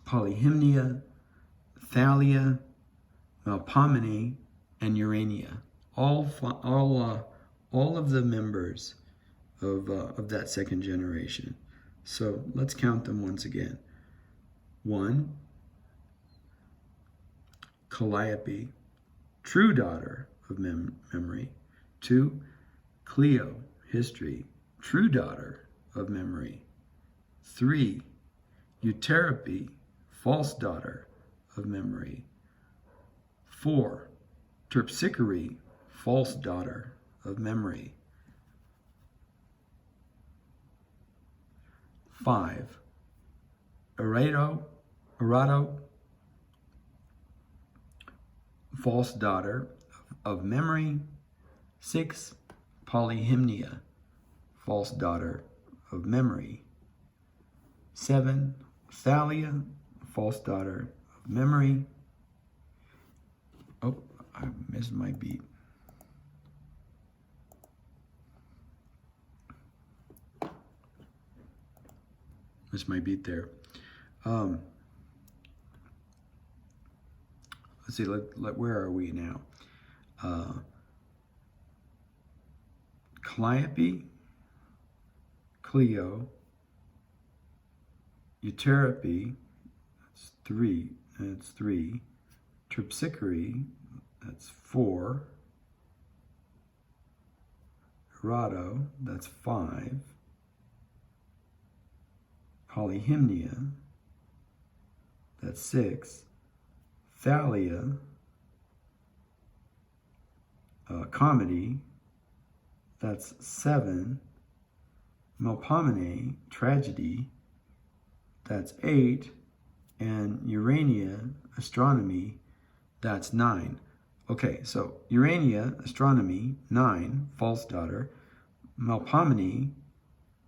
Polyhymnia, Thalia, Melpomene, and Urania. All of the members of that second generation. So let's count them once again. 1, Calliope, true daughter of memory. 2, Clio, history, true daughter of memory. 3, Euterpe, false daughter of memory. 4, Terpsichore, false daughter of memory. 5, Erato, false daughter of memory. 6, Polyhymnia, false daughter of memory. 7, Thalia, false daughter of memory. Oh, I missed my beat. Missed my beat there. Let's see, where are we now? Calliope, Clio, Euterpe, that's 3, Terpsichore, that's 4, Erato, that's 5, Polyhymnia, that's 6, Thalia, comedy, that's 7, Melpomene, tragedy, that's 8, and Urania, astronomy, that's 9. Okay, so Urania, astronomy, 9, false daughter. Melpomene,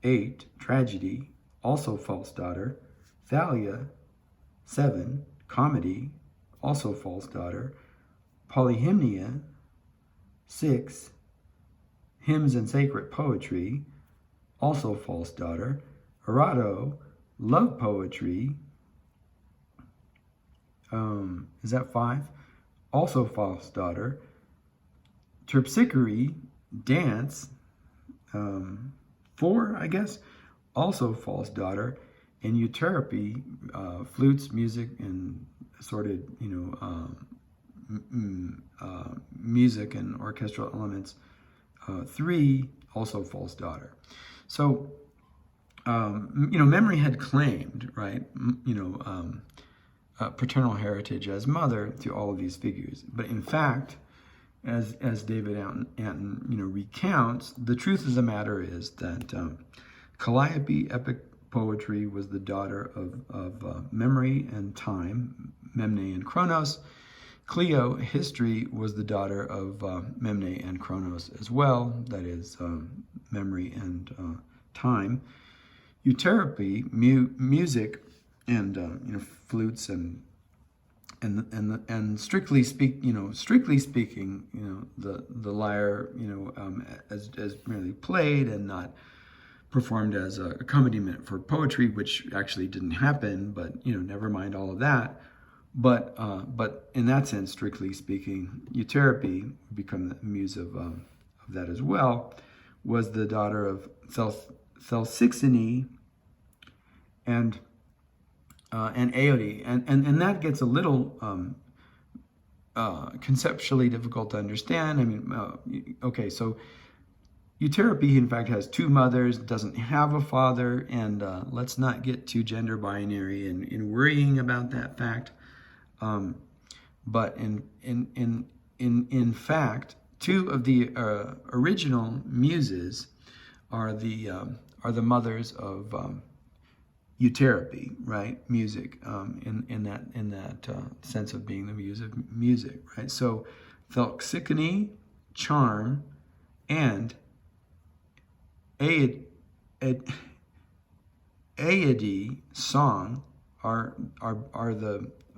8, tragedy, also false daughter. Thalia, 7, comedy, also false daughter. Polyhymnia, 6, hymns and sacred poetry, also false daughter. Erato, love poetry, is that 5? Also false daughter. Terpsichore, dance, 4, I guess, also false daughter. And Euterpe, flutes, music, and assorted, you know, music and orchestral elements. 3, also false daughter. So, you know, memory had claimed, right, you know, paternal heritage as mother to all of these figures. But in fact, as David Antin, you know, recounts, the truth of the matter is that Calliope, epic poetry, was the daughter of memory and time, Memne and Chronos. Clio, history, was the daughter of Memne and Chronos as well, that is, memory and time. Euterpe, music, and you know, flutes and and strictly speaking, the lyre, as merely played and not performed as a accompaniment for poetry, which actually didn't happen, but never mind all of that. But in that sense, strictly speaking, Euterpe, become the muse of that as well, was the daughter of Thelsixene and Aode, and that gets a little conceptually difficult to understand. I mean, okay, so Euterpe, in fact, has two mothers, doesn't have a father, and let's not get too gender binary in worrying about that fact. But in fact, two of the original muses are the mothers of Euterpe, right? Music, in that sense of being the muse of music, right? So Thelsixene, charm, and Aode, song, are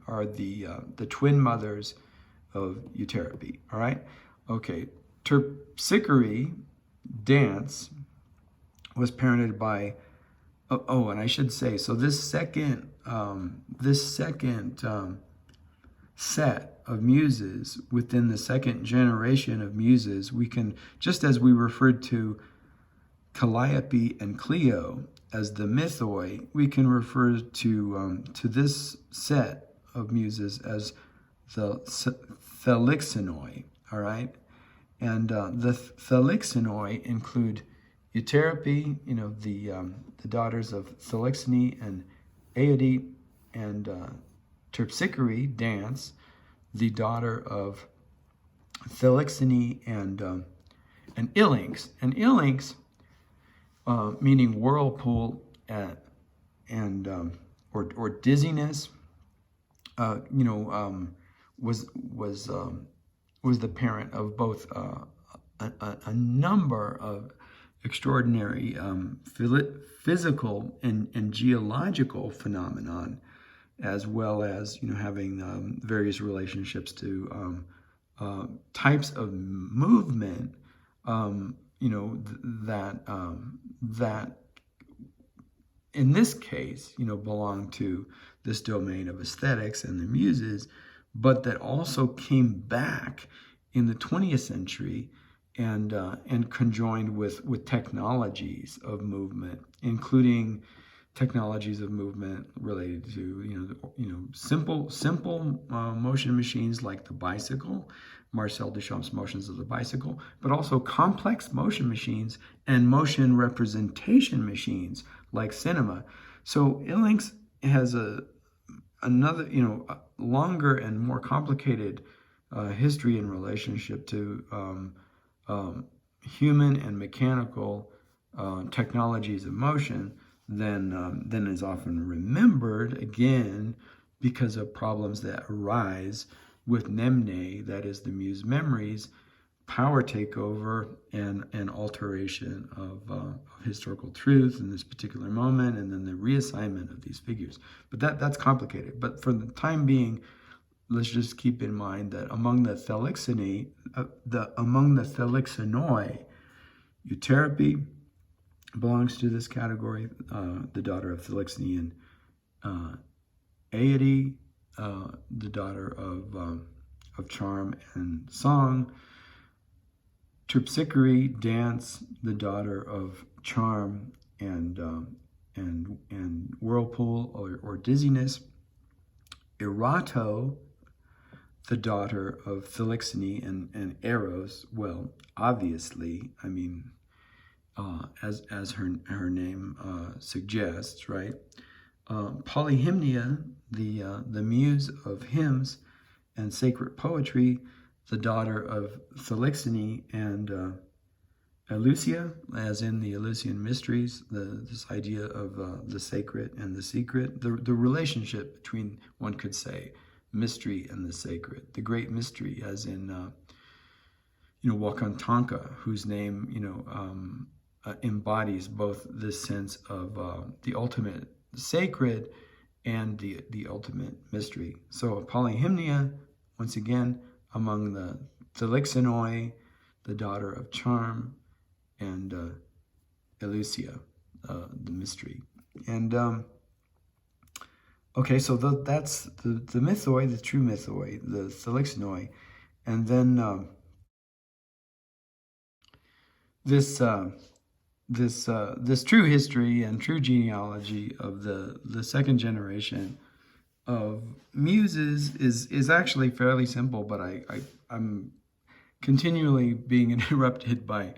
the twin mothers of Euterpe. All right. Okay. Terpsichore, dance, was parented by. Oh, and I should say, so this second set of muses, within the second generation of muses, we can, just as we referred to Calliope and Clio as the mythoi, we can refer to this set of muses as the Thelixenoi. All right, and the Thelixenoi include Euterpe, the daughters of Thelixene and Aode, and Terpsichore, dance, the daughter of Thelixene and Ilinx. And Ilinx, meaning whirlpool or dizziness, was the parent of both a number of extraordinary physical and geological phenomenon, as well as having various relationships to types of movement, that in this case belong to this domain of aesthetics and the muses, but that also came back in the 20th century and conjoined with technologies of movement, including technologies of movement related to simple motion machines like the bicycle, Marcel Duchamp's Motions of the Bicycle, but also complex motion machines and motion representation machines like cinema. So Ilinx has another longer and more complicated history in relationship to human and mechanical technologies of motion than is often remembered, again, because of problems that arise with Mnemone, that is the muse memories, power takeover and alteration of historical truth in this particular moment, and then the reassignment of these figures. But that's complicated. But for the time being, let's just keep in mind that among the Thelixenoi, Euterpe belongs to this category, the daughter of Thelixene and Aode, the daughter of charm and song. Terpsichore, dance, the daughter of charm and whirlpool or dizziness. Erato, the daughter of Thelixene and Eros. Well, obviously, I mean, as her name suggests, right? Polyhymnia, the muse of hymns and sacred poetry, the daughter of Thelixene and Eleusia, as in the Eleusinian mysteries, this idea of the sacred and the secret, the relationship between, one could say, mystery and the sacred, the great mystery, as in Wakantanka, whose name embodies both this sense of the ultimate sacred and the ultimate mystery. So polyhymnia, once again, among the Thelixenoi, the daughter of charm, and Eleusia, the mystery. And okay, so that's the mythoi, the true mythoi, the Thelixenoi, and then this true history and true genealogy of the second generation of Muses is actually fairly simple, but I'm continually being interrupted by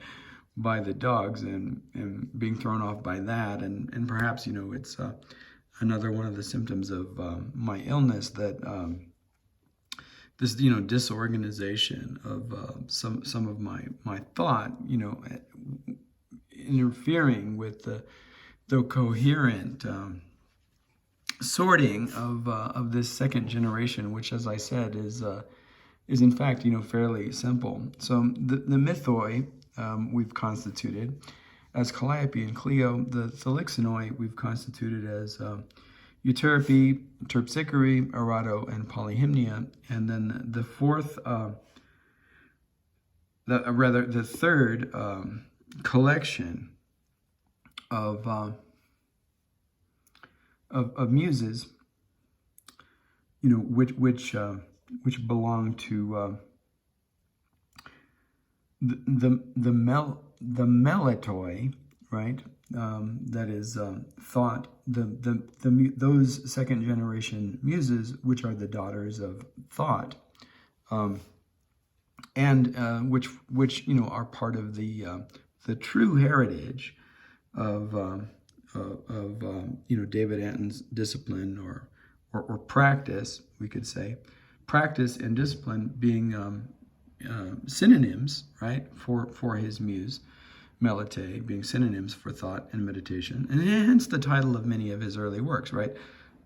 the dogs and being thrown off by that, and perhaps, you know, it's another one of the symptoms of my illness, that this, you know, disorganization of some of my thought, you know, interfering with the coherent sorting of this second generation, which, as I said, is in fact, you know, fairly simple. So the mythoi we've constituted as Calliope and Clio. The Thelixenoi we've constituted as Euterpe, Terpsichore, Erato, and Polyhymnia. And then the fourth, the third collection of muses, you know, which belong to the Meletoi, right? That is thought, those second generation muses, which are the daughters of thought, and which you know, are part of the true heritage of you know, David Antin's discipline or practice, we could say. Practice and discipline being synonyms, right, for his muse, Meletoi, being synonyms for thought and meditation, and hence the title of many of his early works, right?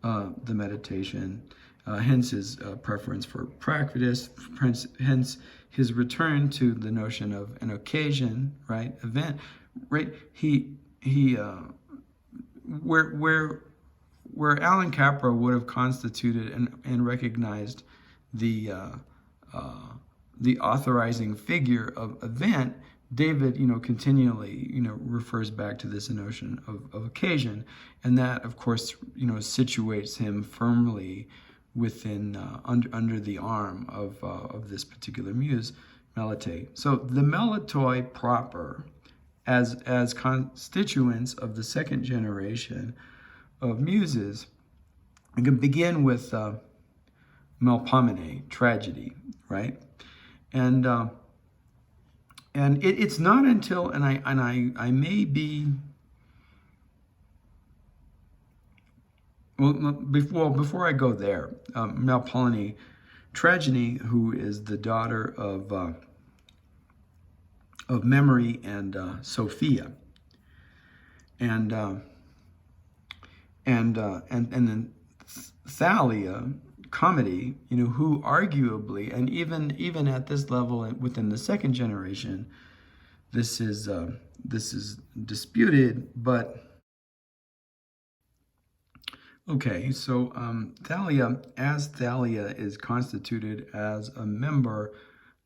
The meditation, hence his preference for practice, hence his return to the notion of an occasion, right, event, right? Where Alan Capra would have constituted and recognized the authorizing figure of event, David, you know, continually, you know, refers back to this notion of occasion, and that, of course, you know, situates him firmly within under the arm of this particular muse, Meletoi. So the Meletoi proper, as constituents of the second generation of muses, we can begin with Melpomene, tragedy, right? And it's not until, and I may be, well, before I go there, Melpomene, tragedy, who is the daughter of Memory and Sophia, and then Thalia, comedy, you know, who arguably, and even at this level within the second generation, this is disputed, but okay. So Thalia is constituted as a member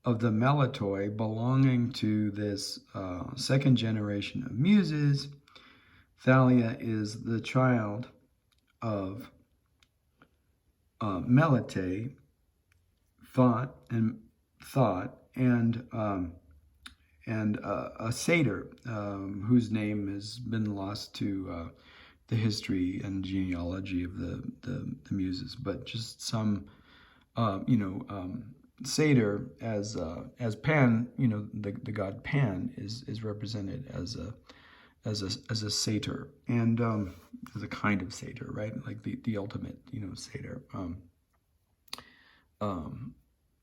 of the Meletoi, belonging to this second generation of muses. Thalia is the child of Meletoi, thought, and a satyr whose name has been lost to the history and genealogy of the muses, but just some you know, satyr, as Pan, you know, the god Pan is represented as a satyr, and as a kind of satyr, right? Like the ultimate, you know, satyr.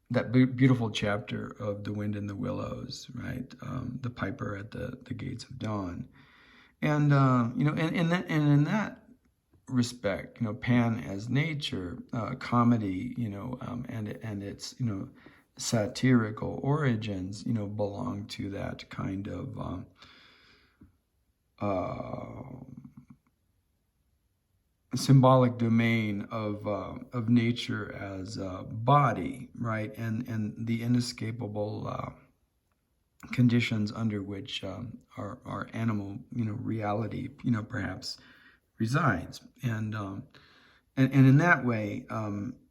That beautiful chapter of The Wind in the Willows, right? The piper at the gates of dawn, and you know, and in that respect, you know, Pan as nature, comedy, you know, and its, you know, satirical origins, you know, belong to that kind of symbolic domain of nature as body, right, and the inescapable conditions under which our animal, reality, perhaps resides, and in that way,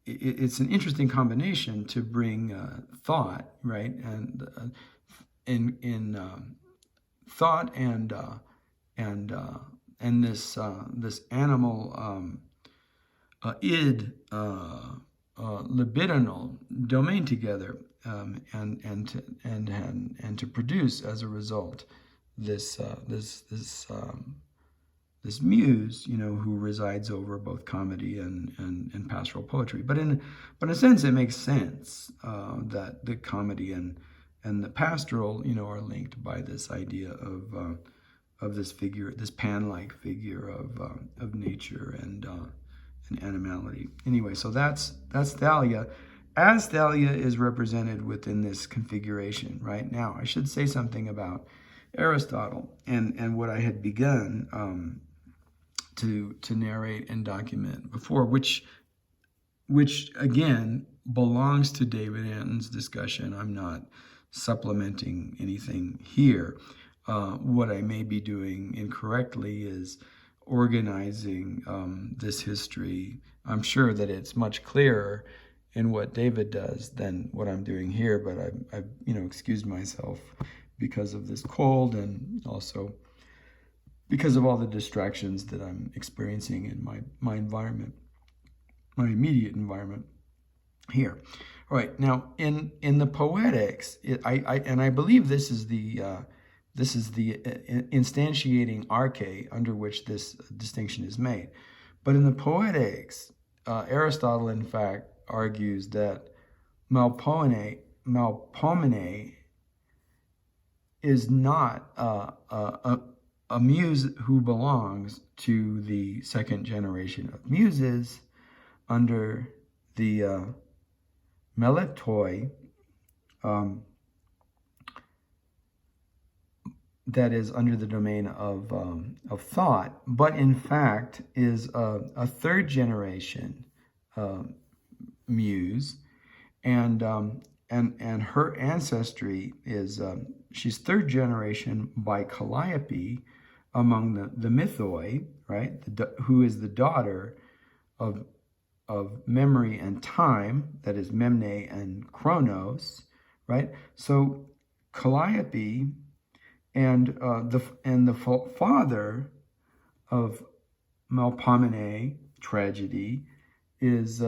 it's an interesting combination to bring thought, right, and in thought and this animal id libidinal domain together, and to produce as a result this muse, who resides over both comedy and pastoral poetry. But in a sense, it makes sense that the comedy and the pastoral, are linked by this idea of this figure, this Pan-like figure of nature and animality. Anyway, so that's Thalia, as Thalia is represented within this configuration. Right now, I should say something about Aristotle and what I had begun to narrate and document before, which again belongs to David Antin's discussion. I'm not supplementing anything here. What I may be doing incorrectly is organizing this history. I'm sure that it's much clearer in what David does than what I'm doing here, but I've excused myself because of this cold, and also because of all the distractions that I'm experiencing in my environment, my immediate environment here. All right, now in the Poetics, I believe this is the instantiating arche under which this distinction is made. But in the Poetics, Aristotle, in fact, argues that Melpomene is not a muse who belongs to the second generation of muses under the Meletoi, that is under the domain of thought, but in fact is a third generation muse, and her ancestry is she's third generation by Calliope among the Mythoi, right? Who is the daughter of memory and time, that is Memne and Chronos, right? So Calliope and the father of Melpomene tragedy is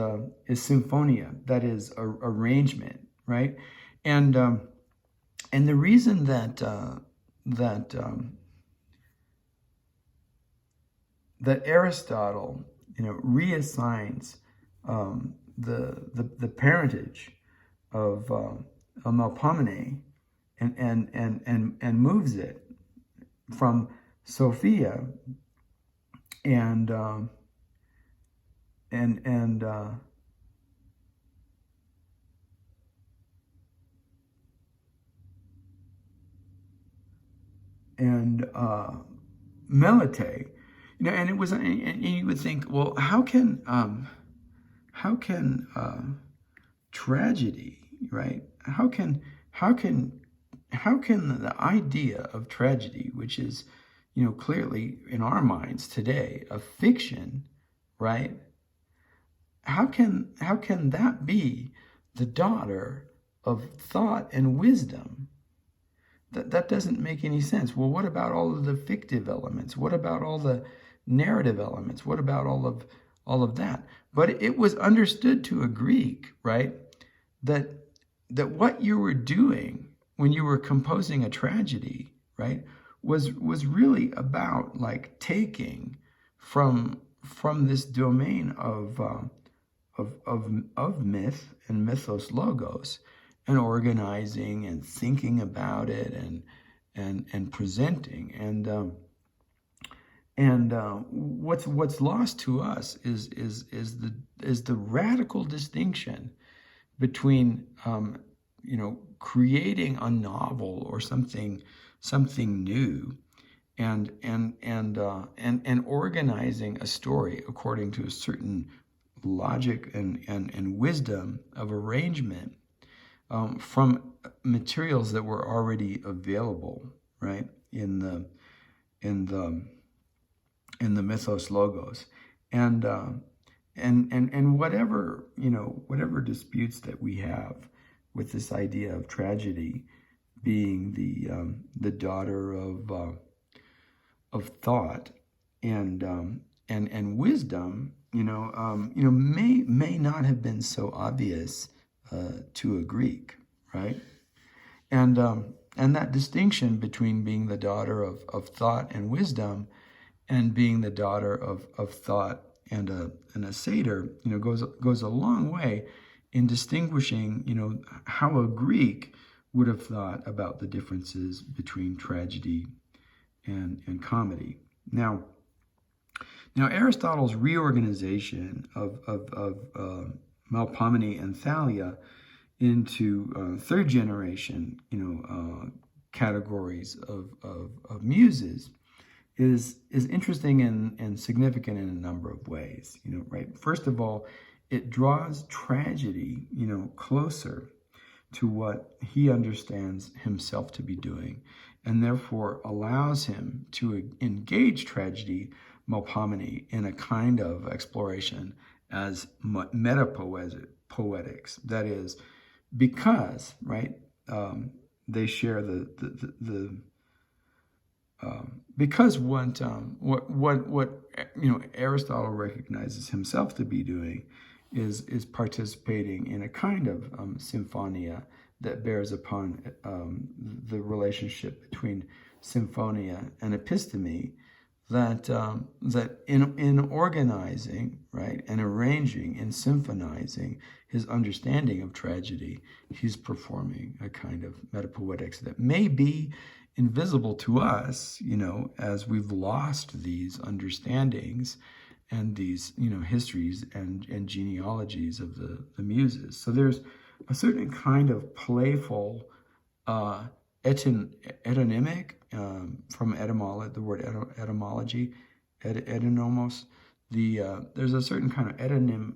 symphonia, that is arrangement, right? And the reason that Aristotle, reassigns the parentage of Melpomene and moves it from Sophia and Meletoi, and it was, and you would think, well, how can tragedy, right? How can the idea of tragedy, which is, clearly in our minds today a fiction, right? How can that be the daughter of thought and wisdom? That doesn't make any sense. Well, what about all of the fictive elements? What about all the narrative elements? What about all of that? But it was understood to a Greek, right, that what you were doing when you were composing a tragedy, right, was really about like taking from this domain of myth and mythos logos, and organizing and thinking about it and presenting, and what's lost to us is the radical distinction between creating a novel or something new, and organizing a story according to a certain logic and wisdom of arrangement from materials that were already available, right, in the mythos logos, and whatever, whatever disputes that we have with this idea of tragedy being the daughter of thought and wisdom, may not have been so obvious to a Greek, right? And that distinction between being the daughter of thought and wisdom and being the daughter of thought and a satyr, goes a long way in distinguishing, how a Greek would have thought about the differences between tragedy and comedy. Now Aristotle's reorganization of Melpomene and Thalia into third generation, categories of muses is interesting and significant in a number of ways. Right. First of all, it draws tragedy, closer to what he understands himself to be doing, and therefore allows him to engage tragedy, Melpomene, in a kind of exploration as metapoetics. That is, because, right, they share because what Aristotle recognizes himself to be doing is participating in a kind of symphonia that bears upon the relationship between symphonia and episteme, that in organizing, right, and arranging and symphonizing his understanding of tragedy, he's performing a kind of metapoetics that may be invisible to us, as we've lost these understandings and these, histories and genealogies of the Muses. So there's a certain kind of playful etonymic, from etymology, the word etymology, etynomos. There's a certain kind of etonymic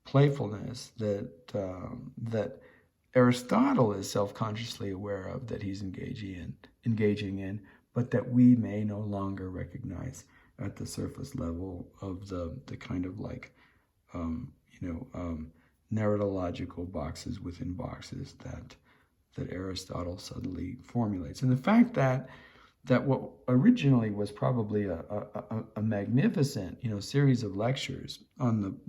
playfulness that Aristotle is self-consciously aware of, that he's engaging in, but that we may no longer recognize at the surface level of the kind of like, narratological boxes within boxes that Aristotle suddenly formulates. And the fact that what originally was probably a magnificent, series of lectures on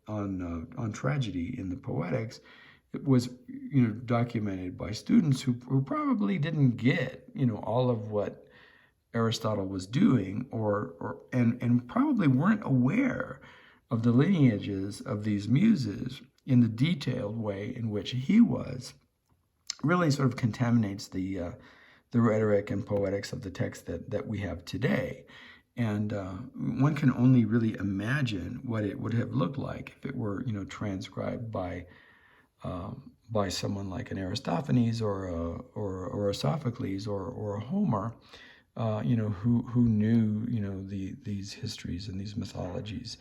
on tragedy in the Poetics, it was, documented by students who probably didn't get, all of what Aristotle was doing, and probably weren't aware of the lineages of these muses in the detailed way in which he was, really sort of contaminates the rhetoric and poetics of the text that we have today. And one can only really imagine what it would have looked like if it were, transcribed by someone like an Aristophanes or a Sophocles or a Homer, who knew, these histories and these mythologies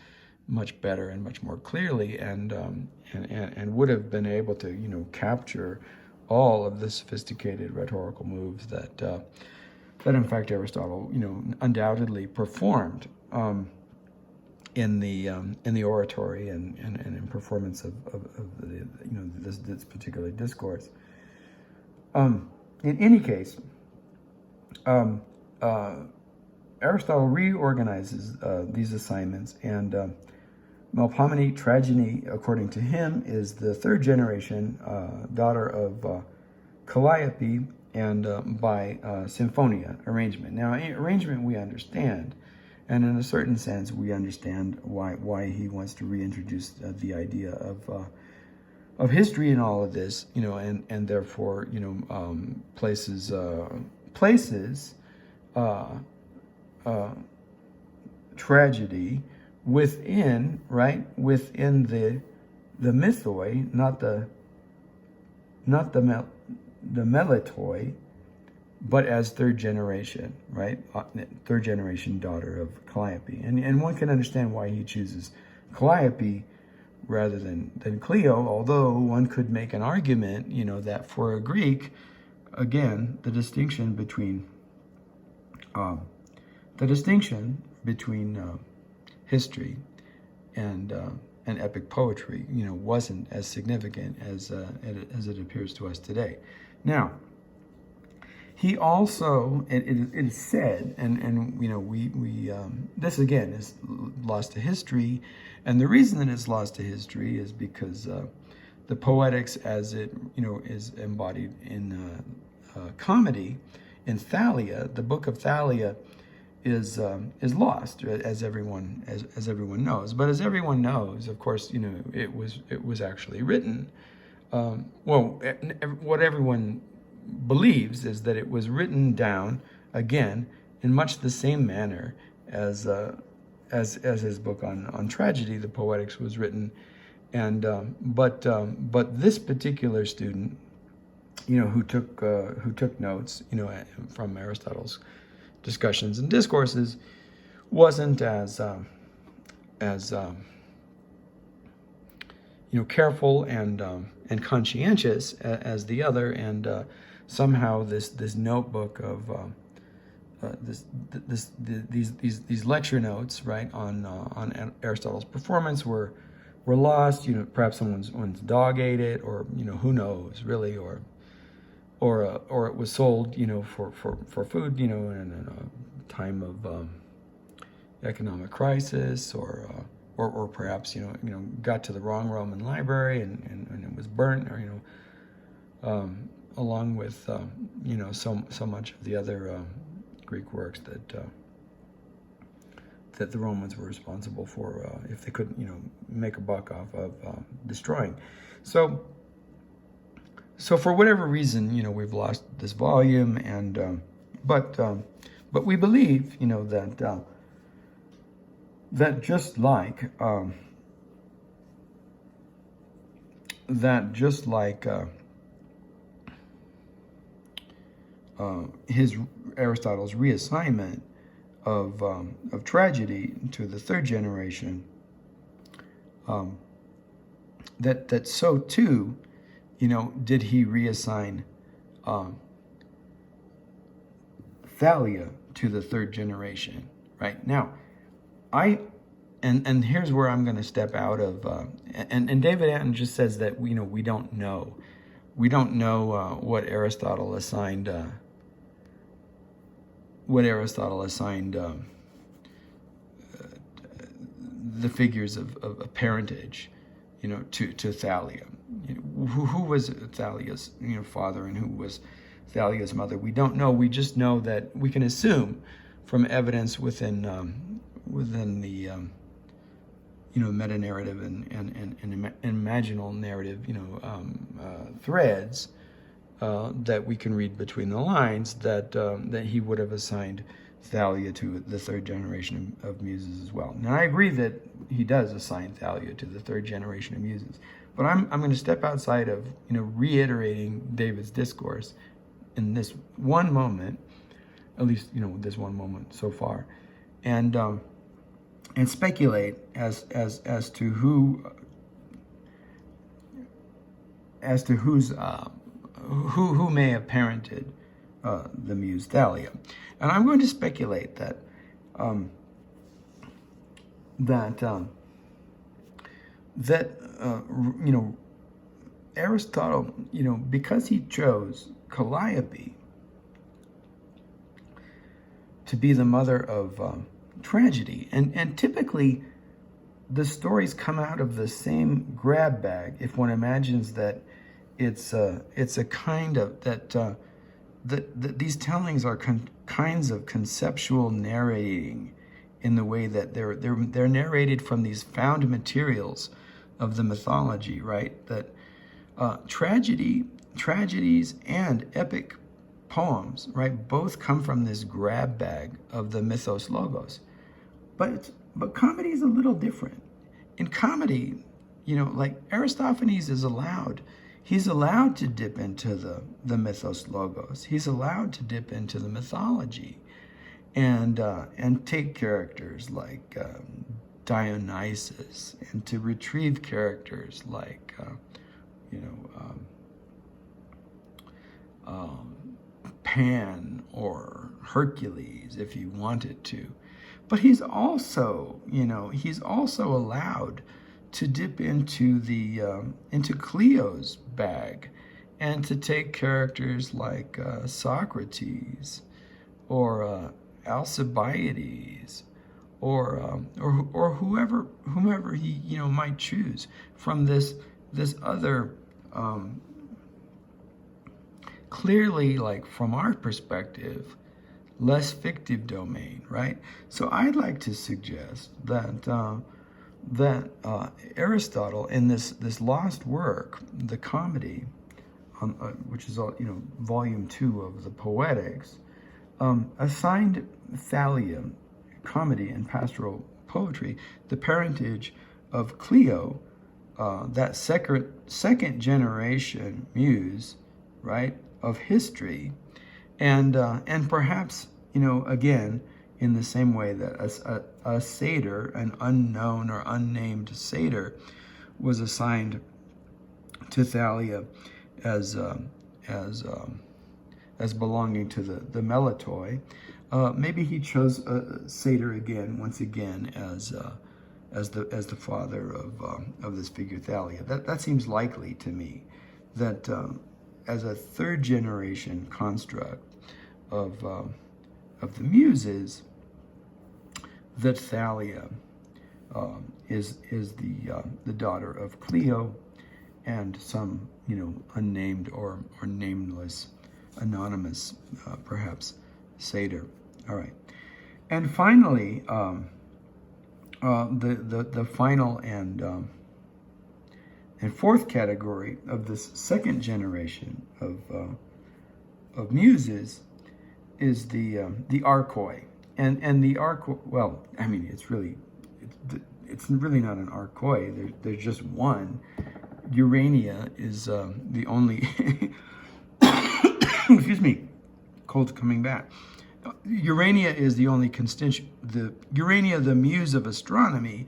much better and much more clearly, and would have been able to, capture all of the sophisticated rhetorical moves that in fact Aristotle, undoubtedly performed in the oratory and in performance of the, this particular discourse. In any case, Aristotle reorganizes these assignments, and Melpomene, tragedy, according to him, is the third generation daughter of Calliope, and by symphonia, arrangement. Now, arrangement we understand, and in a certain sense we understand why he wants to reintroduce the idea of history in all of this, and therefore, places tragedy within, right, within the Meletoi, not the Meletoi, but as third generation, right? Third generation daughter of Calliope. And one can understand why he chooses Calliope rather than Clio, although one could make an argument, that for a Greek, again, the distinction between history and epic poetry, wasn't as significant as it appears to us today. Now, he also, it is said, and we this again is lost to history, and the reason that it's lost to history is because the poetics, as it is embodied in comedy, in Thalia, the book of Thalia, is lost, as everyone knows. But as everyone knows, of course, it was actually written. What everyone believes is that it was written down again in much the same manner as his book on tragedy, the Poetics, was written. And but this particular student, who took notes, from Aristotle's discussions and discourses, wasn't as careful and conscientious as the other, and somehow this notebook of these lecture notes, right, on Aristotle's performance were lost. Perhaps someone's dog ate it, or who knows really, or it was sold, for food, in a time of economic crisis, or perhaps got to the wrong Roman library and it was burnt, or along with so much of the other Greek works that the Romans were responsible for, if they couldn't make a buck off of destroying. So for whatever reason, we've lost this volume, and but we believe, that just like Aristotle's reassignment of tragedy to the third generation, that so too, did he reassign Thalia to the third generation, right? Now, and here's where I'm going to step out of, and David Antin just says that, we don't know. We don't know what Aristotle assigned, the figures of parentage, to Thalia. Who was Thalia's father, and who was Thalia's mother? We don't know. We just know that we can assume from evidence within the meta narrative and imaginal narrative threads that we can read between the lines that he would have assigned Thalia to the third generation of Muses as well. Now, I agree that he does assign Thalia to the third generation of Muses, but I'm going to step outside of reiterating David's discourse in this one moment, at least this one moment so far, and speculate as to who may have parented the muse Thalia. And I'm going to speculate that Aristotle, because he chose Calliope to be the mother of tragedy, and typically the stories come out of the same grab bag. If one imagines that it's a kind of that these tellings are kinds of conceptual narrating, in the way that they're narrated from these found materials of the mythology, right? That tragedies and epic poems, right, both come from this grab bag of the mythos logos. But comedy is a little different. In comedy, like Aristophanes is allowed. he's allowed to dip into the mythos logos. He's allowed to dip into the mythology and take characters like Dionysus, and to retrieve characters like, Pan or Hercules, if you wanted to. But he's also, he's also allowed to dip into into Clio's bag, and to take characters like Socrates, or Alcibiades, or whomever he might choose from this other clearly, like from our perspective, less fictive domain, right? So I'd like to suggest that Aristotle, in this lost work, the comedy, which is volume 2 of the Poetics, assigned Thalia, comedy and pastoral poetry, the parentage of Clio, that second generation muse, right, of history, and perhaps, again, in the same way that a satyr, an unknown or unnamed satyr, was assigned to Thalia as belonging to the Meletoi, maybe he chose satyr once again as the father of this figure Thalia. That seems likely to me, that as a third generation construct of the Muses, that Thalia is the daughter of Clio and some unnamed or nameless, anonymous perhaps satyr. All right, and finally the final and fourth category of this second generation of Muses is the archoi, and the archoi. Well, I mean, it's really not an archoi. There's just one. Urania is the only. Excuse me, cold's coming back. Urania is the only constituent. Urania, the muse of astronomy,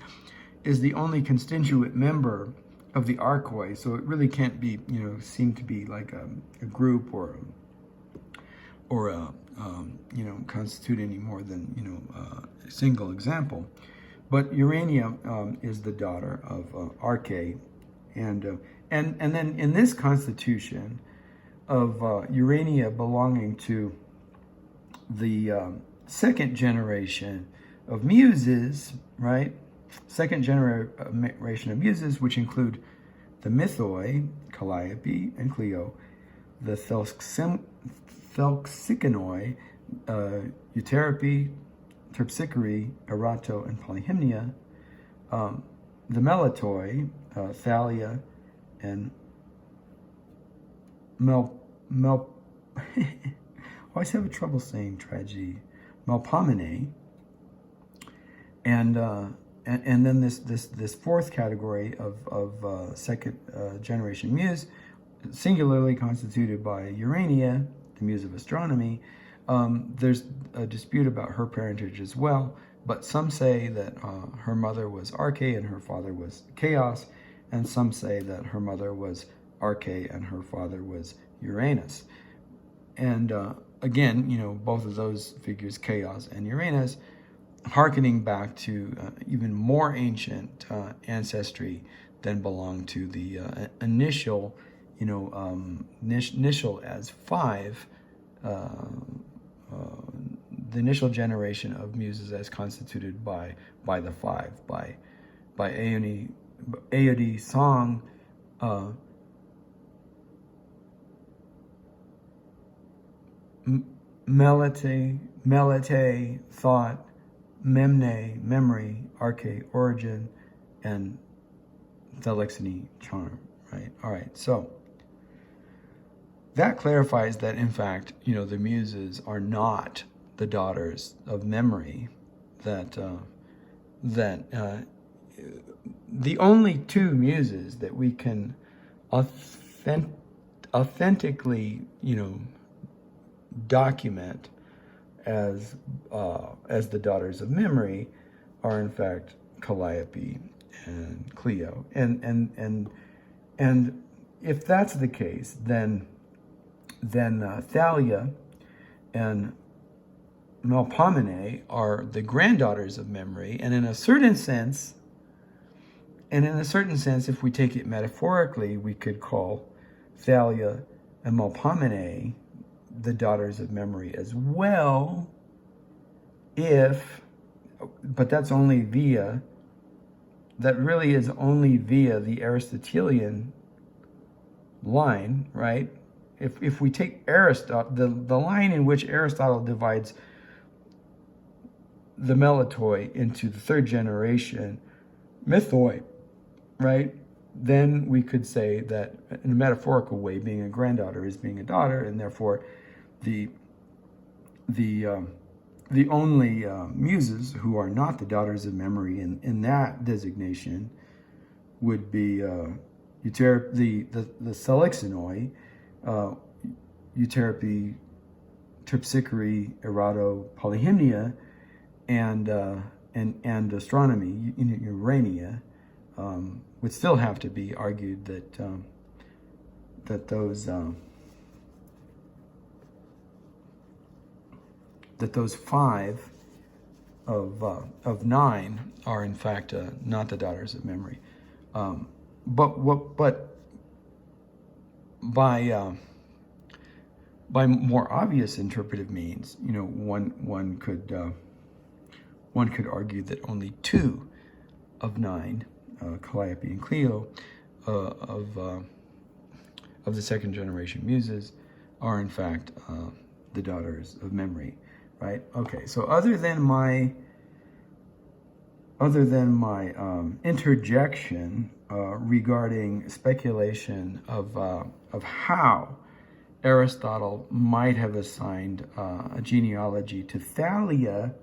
is the only constituent member of the archoi. So it really can't be, seem to be like a group or constitute any more than a single example. But Urania is the daughter of Arche, and then in this constitution of Urania belonging to the second generation of Muses, right? Second generation of Muses, which include the Mythoi, Calliope and Clio, the Thelxikonoi, Euterpe, Terpsichore, Erato, and Polyhymnia, the Meletoi, Thalia, and I always have trouble saying tragedy, Melpomene, and then this fourth category of second generation muse, singularly constituted by Urania, the muse of astronomy. There's a dispute about her parentage as well, but some say that her mother was Arche and her father was Chaos, and some say that her mother was Arche and her father was Uranus. And again, both of those figures, Chaos and Uranus, hearkening back to even more ancient ancestry than belonged to the initial, initial as 5, the initial generation of Muses as constituted by the 5, by Aeode, song, Meletoi, thought, Memne, memory, Arche, origin, and Thelxikonoi, charm, right? All right, so that clarifies that, in fact, the Muses are not the daughters of memory, that the only two Muses that we can authentically, document as the daughters of memory are in fact Calliope and Clio. And if that's the case, then Thalia and Melpomene are the granddaughters of memory, and in a certain sense, if we take it metaphorically, we could call Thalia and Melpomene the daughters of memory as well, but that really is only via the Aristotelian line, right? If we take Aristotle, the line in which Aristotle divides the Meletoi into the third generation mythoi, right? Then we could say that in a metaphorical way, being a granddaughter is being a daughter, and therefore the only Muses who are not the daughters of memory in that designation would be the Selexinoi, Euterpe, Terpsichore, Erato, Polyhymnia, and astronomy, Urania, would still have to be argued that those 5 of 9 are in fact not the daughters of memory, but by more obvious interpretive means, one could argue that only 2 of 9, Calliope and Clio, of the second generation Muses, are in fact the daughters of memory, right? Okay, so other than my interjection regarding speculation of how Aristotle might have assigned a genealogy to Thalia,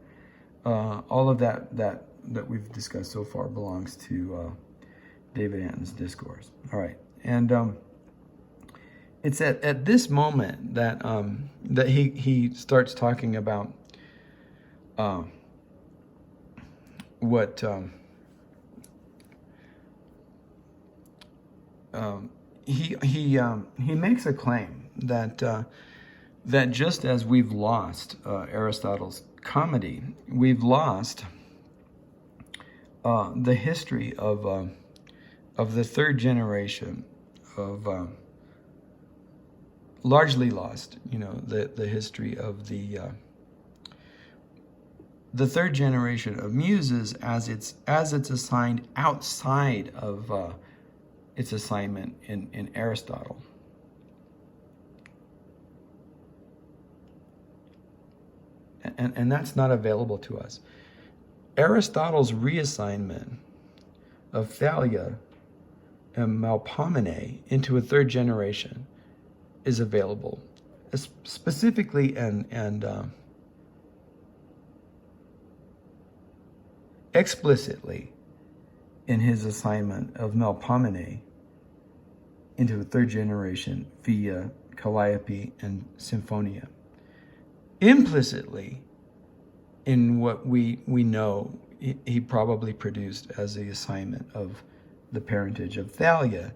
all of that we've discussed so far belongs to David Antin's discourse. All right, and it's at this moment that he starts talking about what he makes a claim that just as we've lost Aristotle's comedy, we've lost the history of the third generation of largely lost, the history of the third generation of Muses as it's assigned outside of its assignment in Aristotle. And that's not available to us. Aristotle's reassignment of Thalia and Melpomene into a third generation is available, specifically and explicitly in his assignment of Melpomene into a third generation via Calliope and Symphonia. Implicitly, in what we know, he probably produced as the assignment of the parentage of Thalia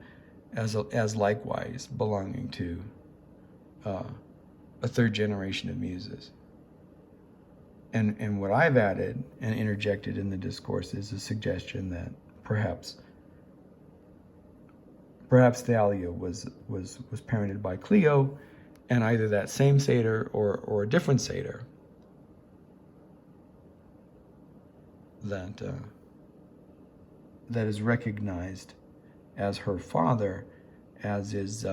as likewise belonging to a third generation of Muses. And what I've added and interjected in the discourse is a suggestion that perhaps Thalia was parented by Clio, and either that same satyr or a different satyr that is recognized as her father, as is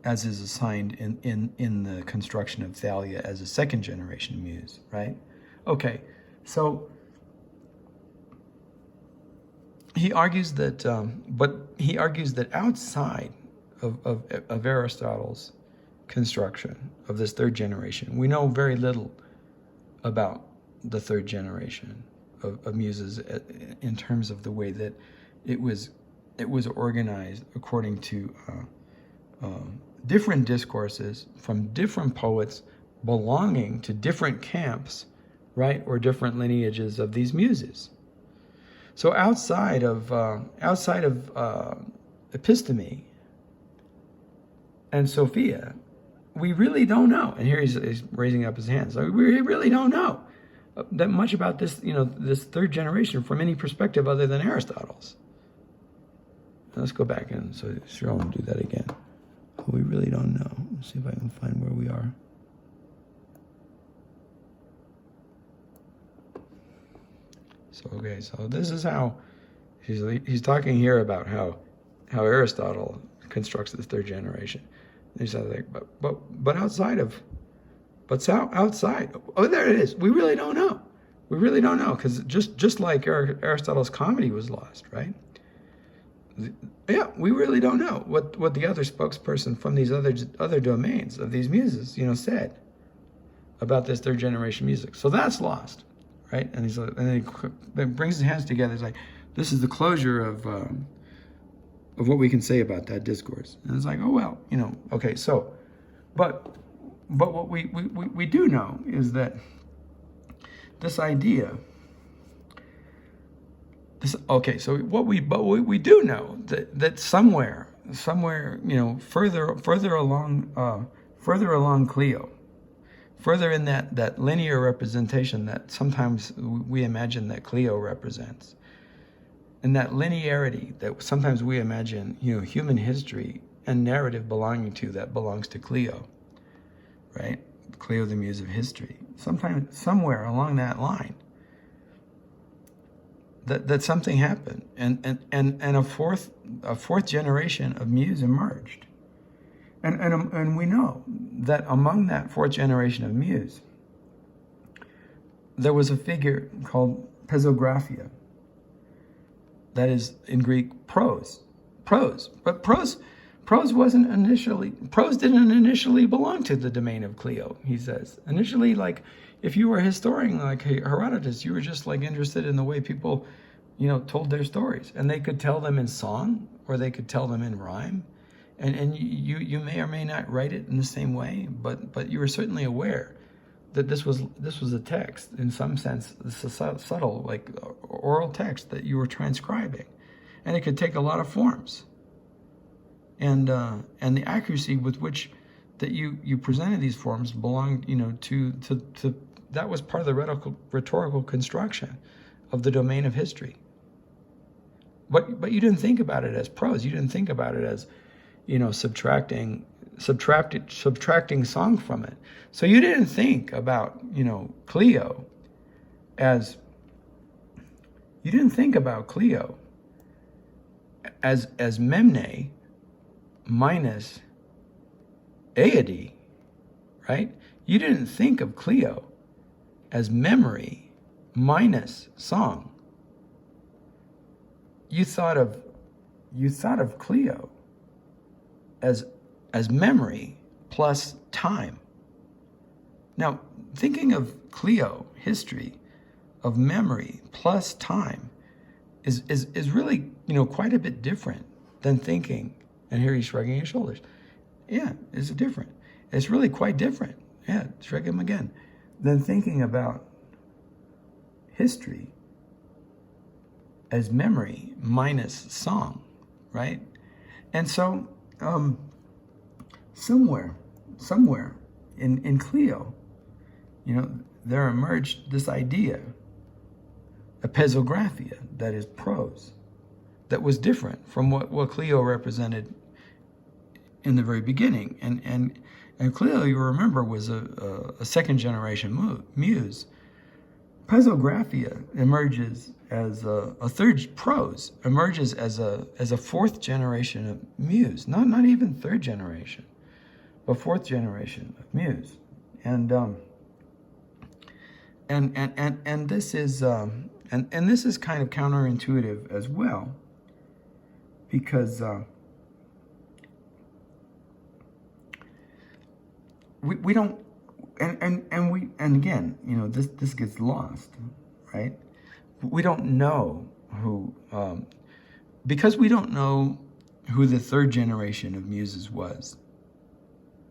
assigned in the construction of Thalia as a second generation muse, right? Okay, so he argues that, outside of Aristotle's construction of this third generation, we know very little about the third generation of Muses in terms of the way that it was it was organized according to different discourses from different poets belonging to different camps, right, or different lineages of these muses. So outside of episteme and Sophia, we really don't know. And here he's raising up his hands. So we really don't know that much about this, this third generation from any perspective other than Aristotle's. Let's go back and so sure I'll do that again. We really don't know. Let's see if I can find where we are. So okay, so this is how he's talking here about how Aristotle constructs this third generation. And he says like, but outside. Oh, there it is. We really don't know. We really don't know because just like Aristotle's comedy was lost, right? Yeah, we really don't know what the other spokesperson from these other domains of these muses, said about this third generation music. So that's lost, right? And then he brings his hands together. He's like, this is the closure of what we can say about that discourse. And it's like, oh well, okay. So, but what we do know is that this idea. So what we do know that somewhere, further along Clio, further in that linear representation that sometimes we imagine that Clio represents, and that linearity that sometimes we imagine, human history and narrative belonging to, that belongs to Clio, right? Clio, the muse of history. Somewhere along that line, that something happened, and a fourth generation of muse emerged, and we know that among that fourth generation of muse, there was a figure called Pezographia. That is in Greek prose, but prose didn't initially belong to the domain of Clio. He says initially, like, if you were a historian like Herodotus, you were just like interested in the way people, told their stories, and they could tell them in song or they could tell them in rhyme, and you may or may not write it in the same way, but you were certainly aware that this was a text in some sense. This is a subtle, like oral text that you were transcribing, and it could take a lot of forms. And the accuracy with which that you presented these forms belonged, to that was part of the rhetorical construction of the domain of history. But you didn't think about it as prose. You didn't think about it as, subtracting song from it. So you didn't think about, Clio as Memne minus Aeide, right? You didn't think of Clio as memory minus song. You thought of Clio as memory plus time. Now, thinking of Clio history of memory plus time is really, quite a bit different than thinking, and here he's shrugging his shoulders. Yeah, it's different. It's really quite different. Yeah, shrug him again. Than thinking about history as memory minus song, right? And so somewhere in Clio, there emerged this idea, a pezographia, that is prose, that was different from what Clio represented in the very beginning. And Clio, you remember, was a second generation muse. Pezographia emerges as a third prose, emerges as a fourth generation of muse, not even third generation, but fourth generation of muse. And this is this is kind of counterintuitive as well, because we don't, and again, this gets lost, right? We don't know who because we don't know who the third generation of Muses was.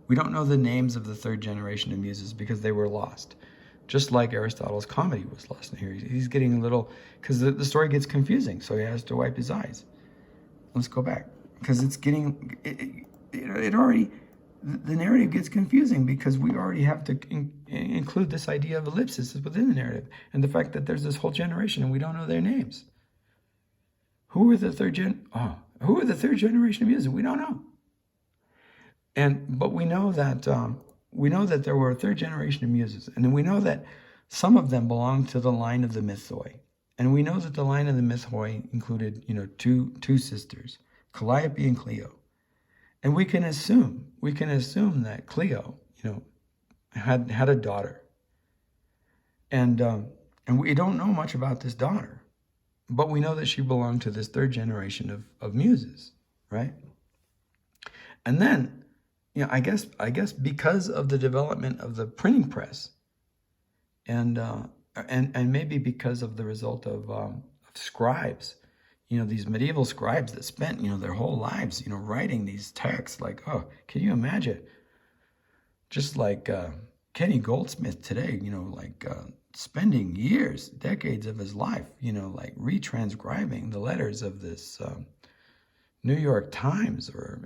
We don't know the names of the third generation of Muses because they were lost. Just like Aristotle's comedy was lost in here. He's getting a little, because the story gets confusing, so he has to wipe his eyes. Let's go back, because it's getting, it already, the narrative gets confusing because we already have to include this idea of ellipsis within the narrative, and the fact that there's this whole generation and we don't know their names. Who are the third generation of Muses? We don't know. But we know that there were a third generation of Muses, and we know that some of them belonged to the line of the Meletoi, and we know that the line of the Meletoi included, two sisters, Calliope and Clio, and we can assume that Clio, had a daughter, and we don't know much about this daughter, but we know that she belonged to this third generation of Muses, right? And then, I guess because of the development of the printing press, and maybe because of the result of scribes, these medieval scribes that spent their whole lives writing these texts, like, can you imagine? Just like Kenny Goldsmith today, spending years, decades of his life, retranscribing the letters of this New York Times or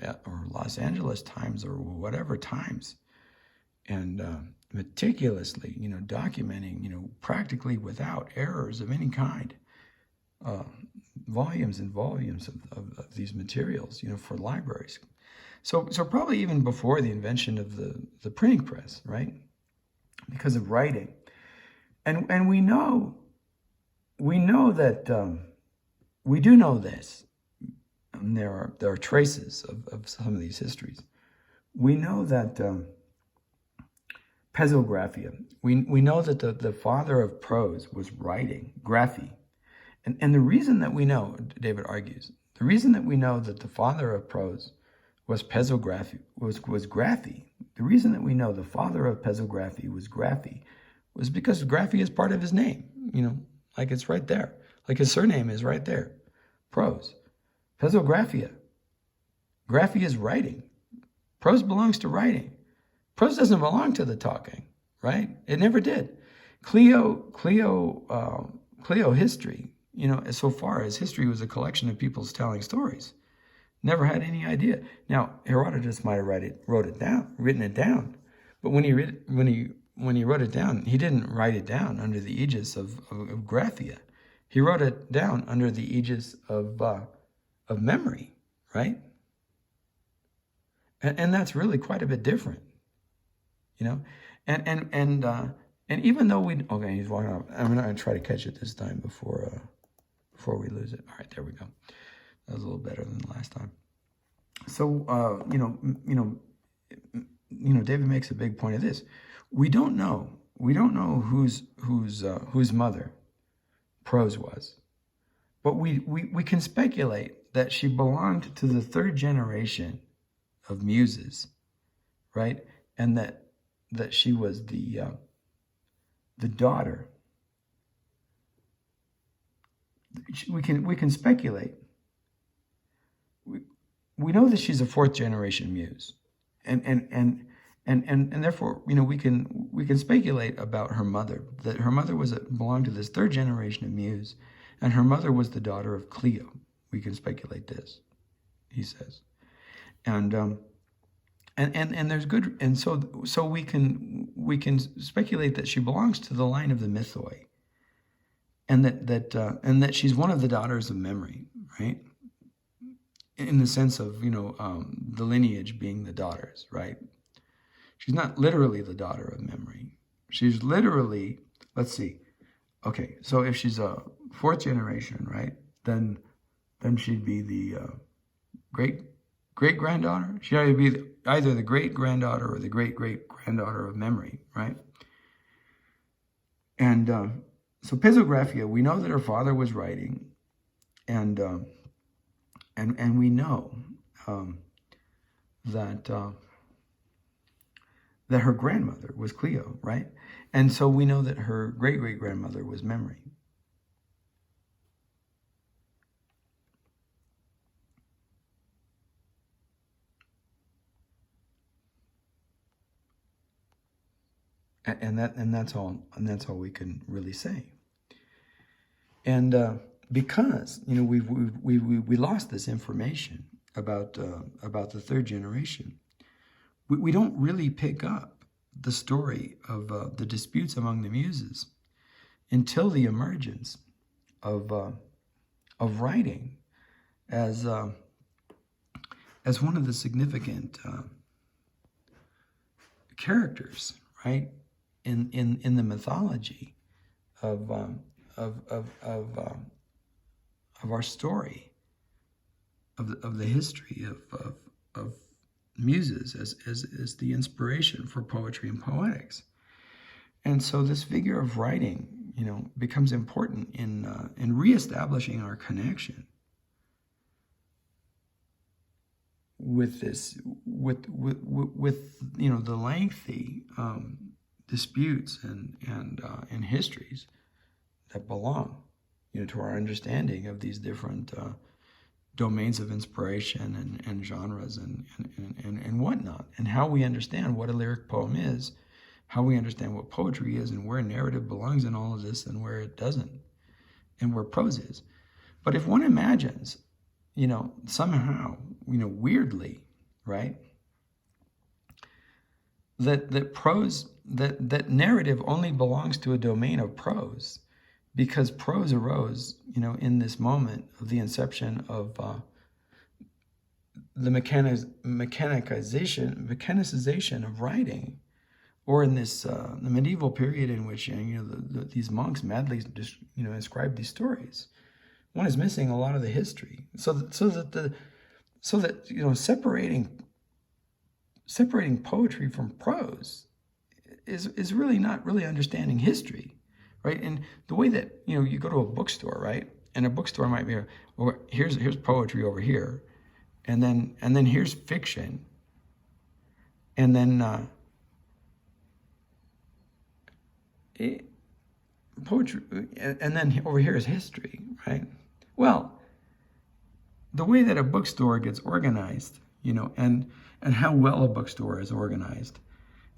Los Angeles Times or whatever Times, and meticulously, documenting, practically without errors of any kind, volumes and volumes of these materials, for libraries. So probably even before the invention of the printing press, right? Because of writing, and we know that we do know this. And there are traces of some of these histories. We know that Pezographia. We know that the father of prose was writing, graphy. And the reason that we know, David argues, the reason that we know that the father of prose was Pezography, was graphy. The reason that we know the father of Pezography was graphy was because graphy is part of his name, like it's right there. Like his surname is right there, prose. Pezographia. Graphy is writing. Prose belongs to writing. Prose doesn't belong to the talking, right? It never did. Clio history, so far as history was a collection of people's telling stories, never had any idea. Now, Herodotus might have written it down, but when he wrote it down, he didn't write it down under the aegis of graphia. He wrote it down under the aegis of memory, right? And that's really quite a bit different, and even though he's walking off. I'm going to try to catch it this time before we lose it. All right, there we go. That was a little better than the last time. So David makes a big point of this. We don't know whose mother prose was, but we can speculate that she belonged to the third generation of Muses, right? And that she was the daughter. We can speculate. We know that she's a fourth generation Muse, and therefore we can speculate about her mother, that her mother belonged to this third generation of Muse, and her mother was the daughter of Clio. We can speculate this, he says, and there's good, and so we can speculate that she belongs to the line of the Meletoi, and that she's one of the daughters of memory, right? In the sense of the lineage being the daughters, right? She's not literally the daughter of memory. She's literally, let's see, okay. So if she's a fourth generation, right, then she'd be the great-granddaughter. She'd either the great-granddaughter or the great-great-granddaughter of memory, right? And so Pezographia, we know that her father was writing, and we know that her grandmother was Clio, right? And so we know that her great-great-grandmother was memory. and that's all we can really say. And because we lost this information about the third generation, we don't really pick up the story of the disputes among the Muses until the emergence of writing as one of the significant characters, right, in the mythology of our story, of the history of Muses as the inspiration for poetry and poetics. And so this figure of writing, becomes important in reestablishing our connection with the lengthy disputes and histories that belong, to our understanding of these different domains of inspiration and genres and whatnot, and how we understand what a lyric poem is, how we understand what poetry is, and where narrative belongs in all of this and where it doesn't, and where prose is. But if one imagines, somehow, weirdly, right, that prose, that narrative only belongs to a domain of prose, because prose arose, in this moment of the inception of the mechanicization of writing, or in this the medieval period in which these monks madly just inscribed these stories. One is missing a lot of the history, so that separating poetry from prose is really not really understanding history, right? And the way that you go to a bookstore, right, and a bookstore might be, well, here's poetry over here, and then here's fiction, and then poetry, and then over here is history, right? Well, the way that a bookstore gets organized, and how well a bookstore is organized,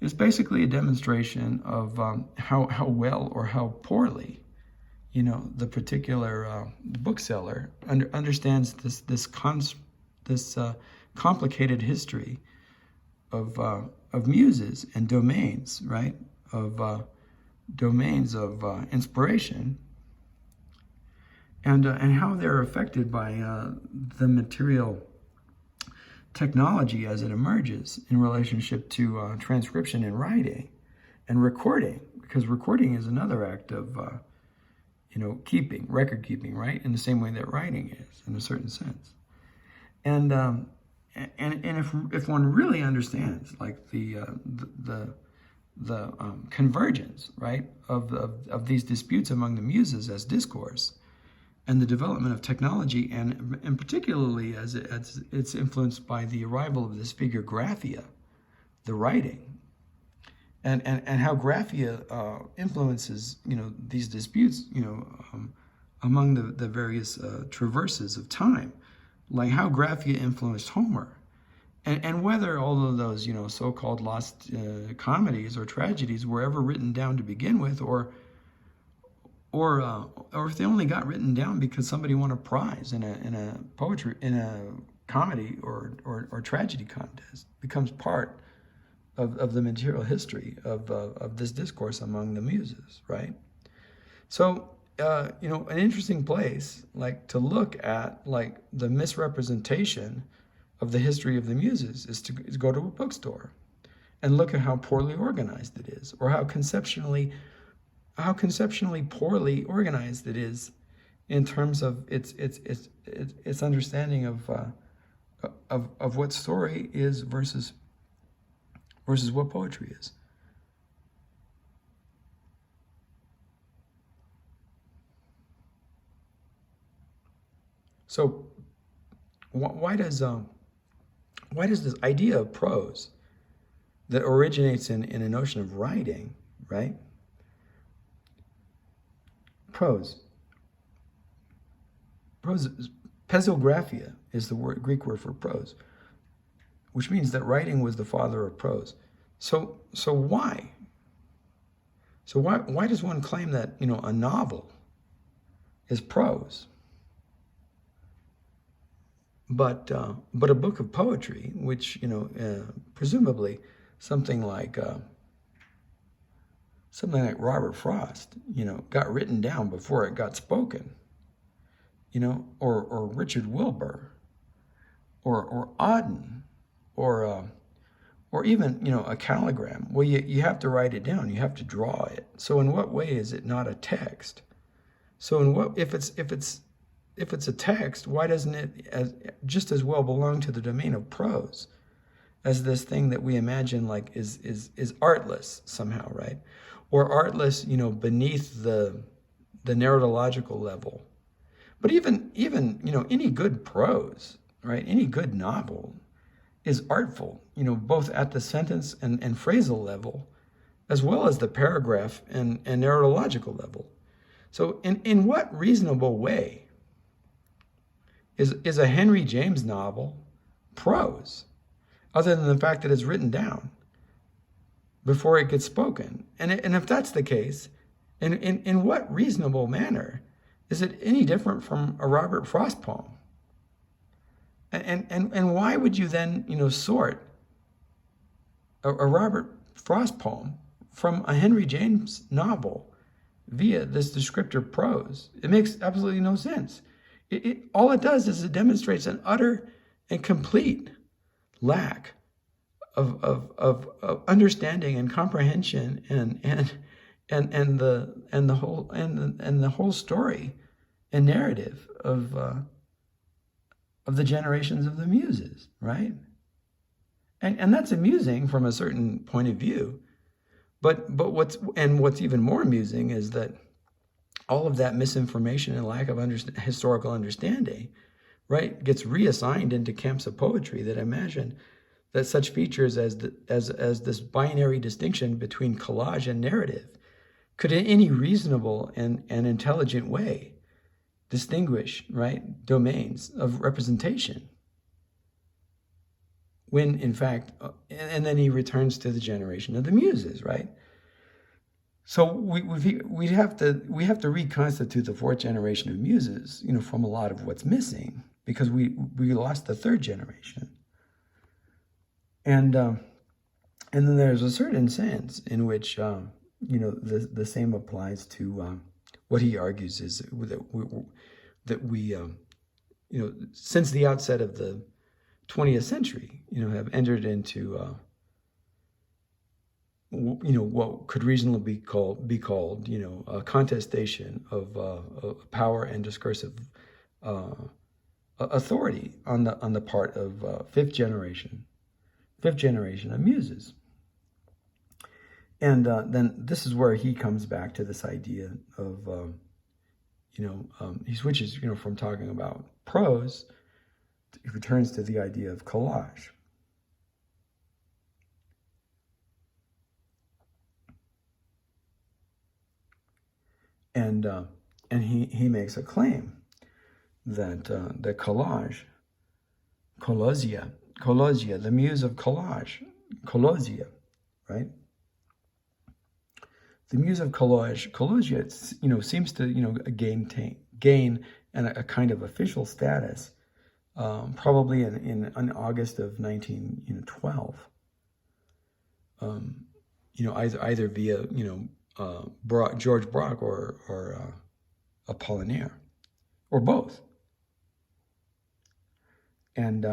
is basically a demonstration of how well or how poorly, the particular bookseller understands this complicated history of muses and domains, right? Of domains of inspiration, and how they're affected by the material technology as it emerges in relationship to transcription and writing and recording, because recording is another act of record keeping, right, in the same way that writing is, in a certain sense. And if one really understands, like, the convergence, right, of these disputes among the Muses as discourse, and the development of technology, and particularly as it's influenced by the arrival of this figure Graphia, the writing, and how Graphia influences these disputes among the various traverses of time, like how Graphia influenced Homer. And whether all of those, so-called lost comedies or tragedies were ever written down to begin with, or if they only got written down because somebody won a prize in a comedy or tragedy contest, becomes part of the material history of this discourse among the Muses, right? So an interesting place, like, to look at, like, the misrepresentation of the history of the Muses is to go to a bookstore and look at how poorly organized it is, or how conceptually poorly organized it is in terms of its understanding of what story is versus what poetry is. So why does this idea of prose that originates in a notion of writing, right? Prose, pesographia is the Greek word for prose, which means that writing was the father of prose. So why? So why does one claim that, you know, a novel is prose, but a book of poetry, which, you know, presumably something like Robert Frost, you know, got written down before it got spoken, you know, or Richard Wilbur, or Auden, or even, you know, a calligram. Well, you have to write it down. You have to draw it. So in what way is it not a text? So in what, if it's a text, why doesn't it just as well belong to the domain of prose as this thing that we imagine like is artless somehow, right? Or artless, you know, beneath the narratological level. But even you know, any good prose, right? Any good novel is artful, you know, both at the sentence and phrasal level, as well as the paragraph and narratological level. So in what reasonable way is a Henry James novel prose, other than the fact that it's written down before it gets spoken? And if that's the case, in what reasonable manner is it any different from a Robert Frost poem? And why would you then, you know, sort a Robert Frost poem from a Henry James novel via this descriptor prose? It makes absolutely no sense. All it does is it demonstrates an utter and complete lack of understanding and comprehension and the whole story and narrative of the generations of the Muses, right? And that's amusing from a certain point of view, but what's even more amusing is that all of that misinformation and lack of historical understanding, right, gets reassigned into camps of poetry that imagine that such features as this binary distinction between collage and narrative could in any reasonable and intelligent way distinguish, right, domains of representation. When in fact, and then he returns to the generation of the Muses, right? So we have to reconstitute the fourth generation of Muses, you know, from a lot of what's missing, because we lost the third generation. And then there's a certain sense in which you know, the same applies to what he argues is that we you know, since the outset of the 20th century, you know, have entered into you know, what could reasonably be called you know, a contestation of power and discursive authority on the part of fifth generation of Muses. And then this is where he comes back to this idea of you know, he switches, you know, from talking about prose, he returns to the idea of collage. And he makes a claim that the collage, Colossia, the muse of collage, Colossia, right? The muse of collage, you know, seems to, you know, gain a kind of official status, probably in August of 1912. You know, either via, you know, George Braque or Apollinaire, or both. And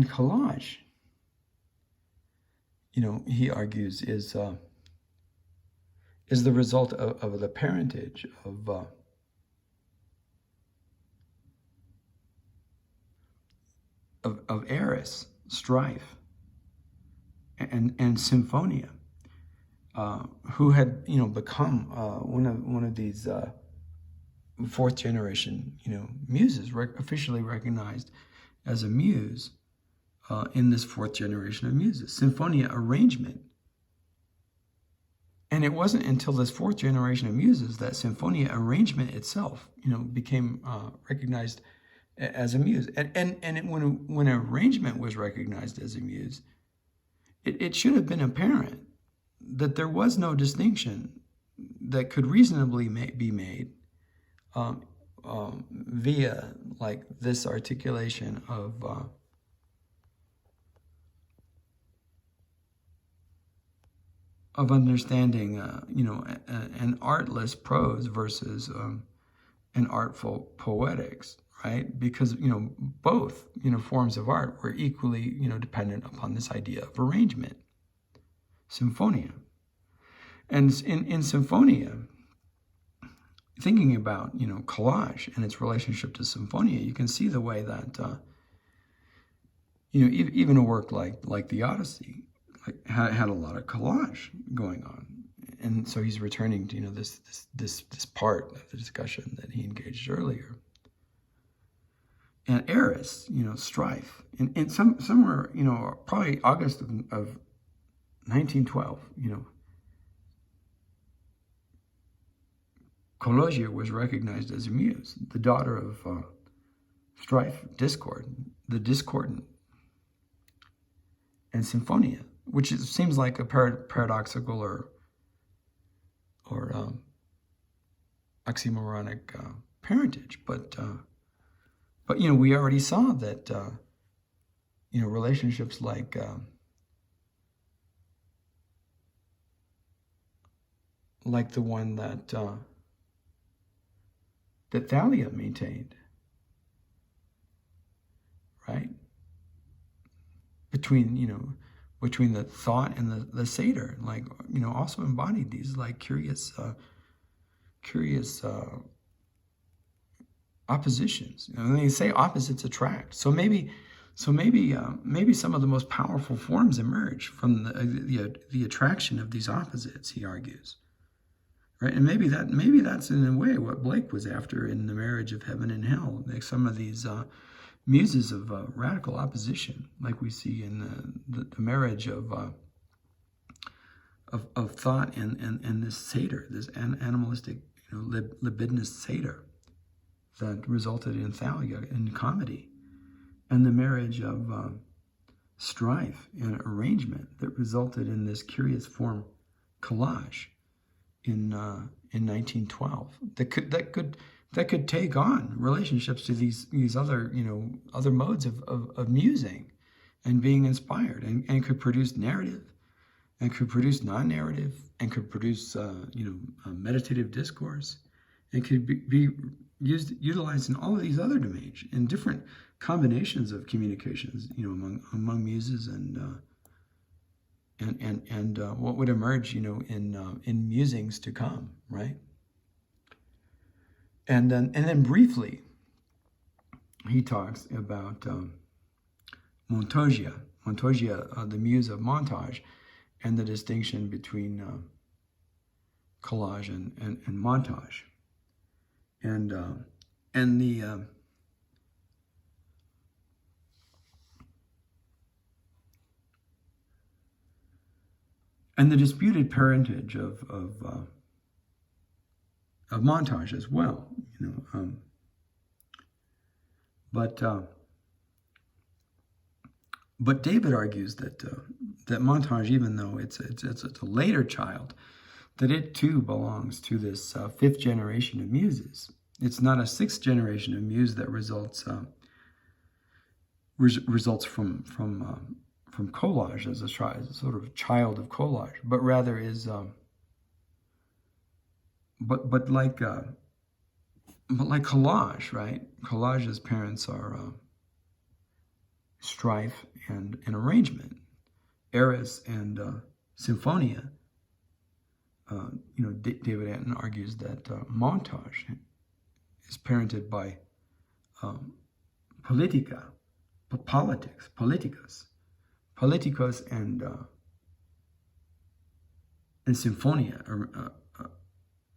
collage, you know, he argues is the result of the parentage of Eris, strife, and Symphonia, who had, you know, become one of these fourth generation, you know, Muses, officially recognized as a muse in this fourth generation of Muses. Symphonia arrangement And it wasn't until this fourth generation of muses that symphonia arrangement itself, became recognized as a muse. And when arrangement was recognized as a muse, it should have been apparent that there was no distinction that could reasonably be made via like this articulation of understanding, an artless prose versus an artful poetics, right? Because both forms of art were equally dependent upon this idea of arrangement, symphonia, and in symphonia, thinking about collage and its relationship to symphonia, you can see the way that even a work like the Odyssey had a lot of collage going on, and so he's returning to this part of the discussion that he engaged earlier. And Eris, strife, in somewhere probably August of 1912, Cologia was recognized as a muse, the daughter of strife, discord, the discordant, and symphonia, which seems like a paradoxical or oxymoronic parentage, but we already saw that relationships like the one that Thalia maintained, right? Between the thought and the satyr, also embodied these curious oppositions. And they say opposites attract. So maybe some of the most powerful forms emerge from the attraction of these opposites, he argues. Right, and maybe that's in a way what Blake was after in The Marriage of Heaven and Hell. Like some of these muses of radical opposition, like we see in the marriage of thought and this satyr, this animalistic, libidinous satyr that resulted in Thalia in comedy, and the marriage of strife and arrangement that resulted in this curious form collage in 1912 that could take on relationships to these other other modes of musing and being inspired, and could produce narrative, and could produce non-narrative, and could produce meditative discourse, and could be utilized in all of these other domains in different combinations of communications among muses and what would emerge, in musings to come, right? And then briefly, he talks about Montogia, the muse of montage, and the distinction between collage and montage, and the disputed parentage of montage as well, but David argues that montage, even though it's a later child, that it too belongs to this fifth generation of muses. It's not a sixth generation of muse that results from collage as a sort of child of collage, but rather is but like collage, right? Collage's parents are strife and arrangement. Eris and symphonia. David Antin argues that montage is parented by politica, politics, politicos, and symphonia,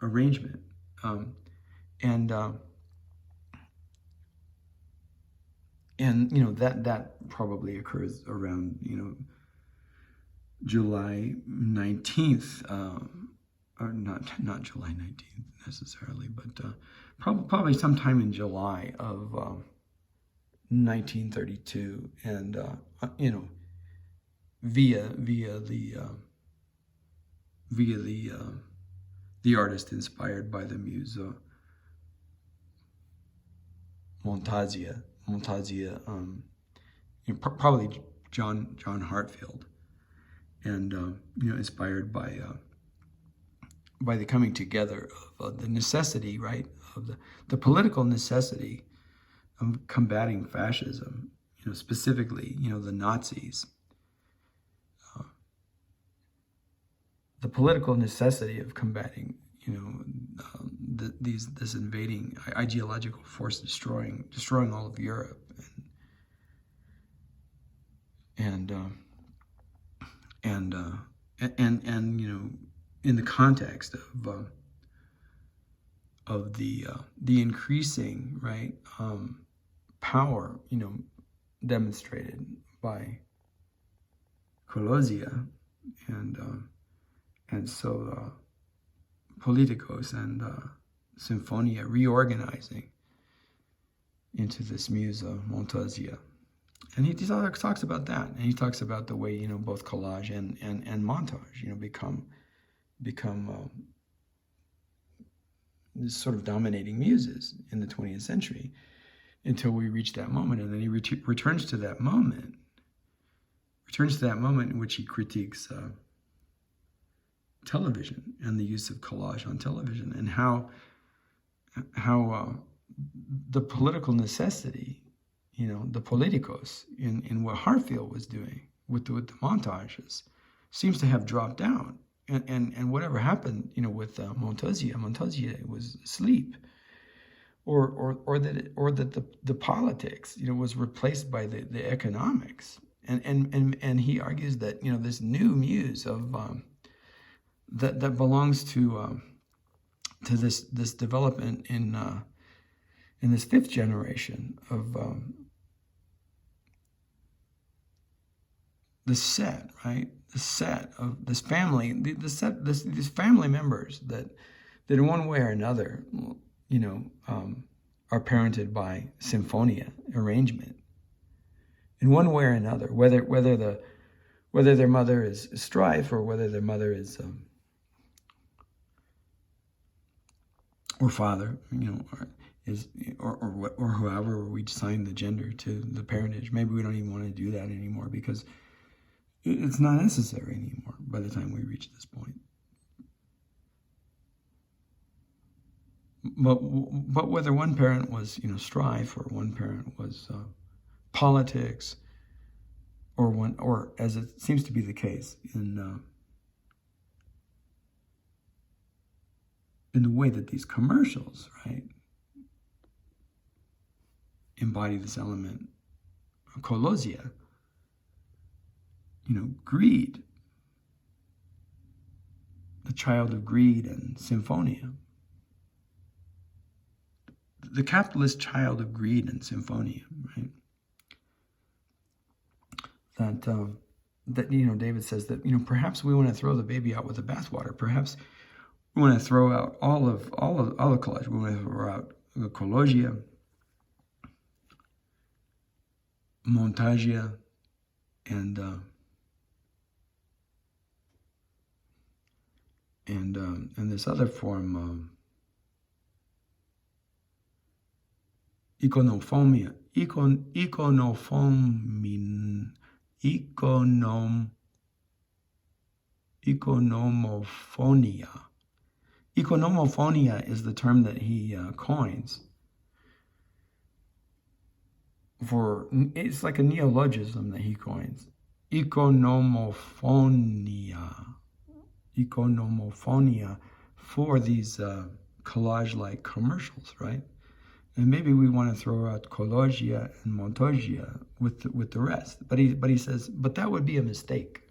arrangement, and that probably occurs around July 19th, or not July 19th necessarily, but probably sometime in July of 1932, and via the artist inspired by the muse Montasia, probably John Hartfield, and inspired by the coming together of the necessity, right, of the political necessity of combating fascism, specifically, the Nazis. The political necessity of combating, this invading ideological force, destroying all of Europe, and in the context of the increasing, right, power, demonstrated by Colossia, and so Politicos and Symphonia reorganizing into this muse Montasia. And he talks about that, and he talks about the way, both collage and montage, become this sort of dominating muses in the 20th century until we reach that moment. And then he returns to that moment in which he critiques television and the use of collage on television, and how the political necessity, the politicos in what Hartfield was doing with the montages seems to have dropped down. And whatever happened, with Montasia was asleep, or that the politics, was replaced by the economics, and he argues that this new muse of that belongs to this development in this fifth generation of the set, right? The set of this family, these family members that in one way or another, are parented by symphonia arrangement. In one way or another, whether their mother is strife, or whether their mother is or father, or whoever we assign the gender to the parentage. Maybe we don't even want to do that anymore because it's not necessary anymore by the time we reach this point. But whether one parent was, strife, or one parent was politics, or as it seems to be the case in the way that these commercials, right, embody this element of Colossia, greed, the child of greed, and symphonia, the capitalist child of greed and symphonia, right? That David says that perhaps we want to throw the baby out with the bathwater. Perhaps we want to throw out all the collage. We want to throw out the Colossia, Montagia, and this other form, iconophobia, economophonia. Economophonia is the term that he coins for, it's like a neologism that he coins. Economophonia for these collage-like commercials, right? And maybe we want to throw out Colossia and Montagia with the rest. But he says, but that would be a mistake.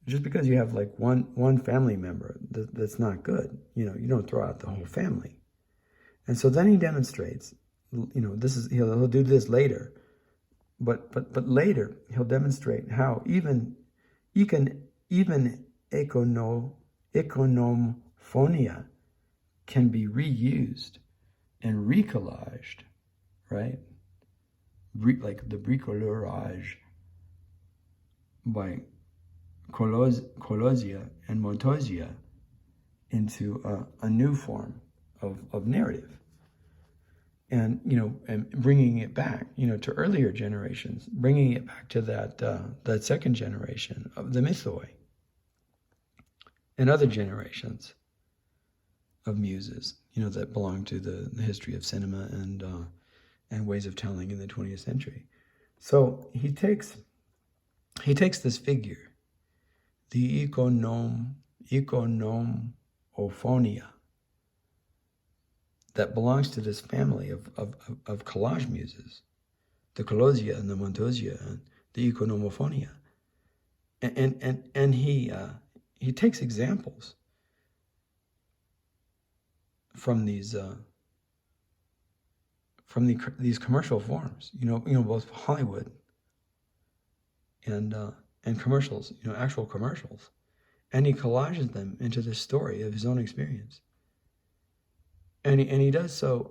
Just because you have like one family member that's not good, you don't throw out the whole family. And so then he demonstrates, he'll do this later, but later he'll demonstrate how even economophonia iconophonia can be reused and recollaged, right? Like the bricolage by Colozia and Montosia into a new form of narrative. And, and bringing it back, to earlier generations, bringing it back to that second generation of the Meletoi and other generations of muses, that belong to the history of cinema and ways of telling in the 20th century. So he takes this figure, the iconophonia, that belongs to this family of collage muses, the Colozia and the Montosia and the iconophonia, and he takes examples from these commercial forms, both Hollywood and commercials, actual commercials, and he collages them into this story of his own experience. And he does so,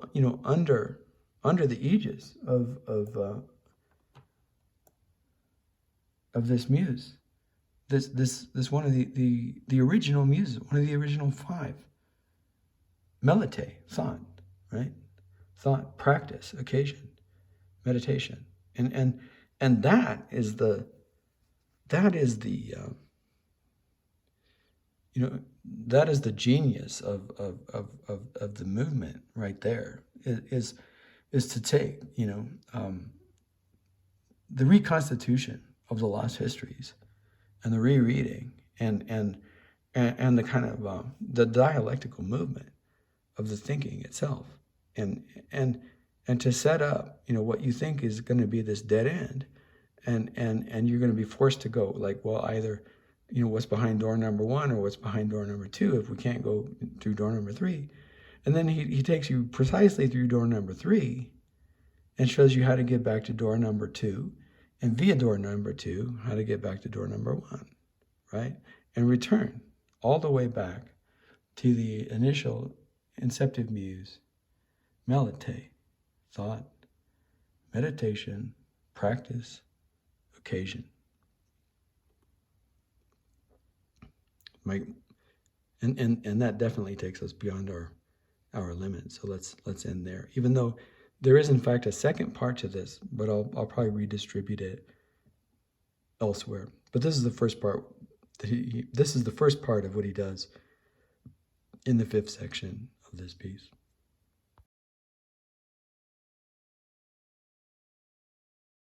under the aegis of this muse, this one of the original muses, one of the original five. Meletoi, thought, right? Thought, practice, occasion, meditation, and that is the genius of the movement right there, is to take, the reconstitution of the lost histories and the rereading and the kind of the dialectical movement of the thinking itself, and to set up, what you think is going to be this dead end, and you're going to be forced to go like, well, either what's behind door number 1 or what's behind door number 2 if we can't go through door number 3. And then he takes you precisely through door number 3 and shows you how to get back to door number 2, and via door number 2 how to get back to door number 1, right? And return all the way back to the initial inceptive muse, Meletoi, thought, meditation, practice, occasion. And that definitely takes us beyond our limit. So let's end there. Even though there is in fact a second part to this, but I'll probably redistribute it elsewhere. But this is the first part this is the first part of what he does in the 5th section of this piece.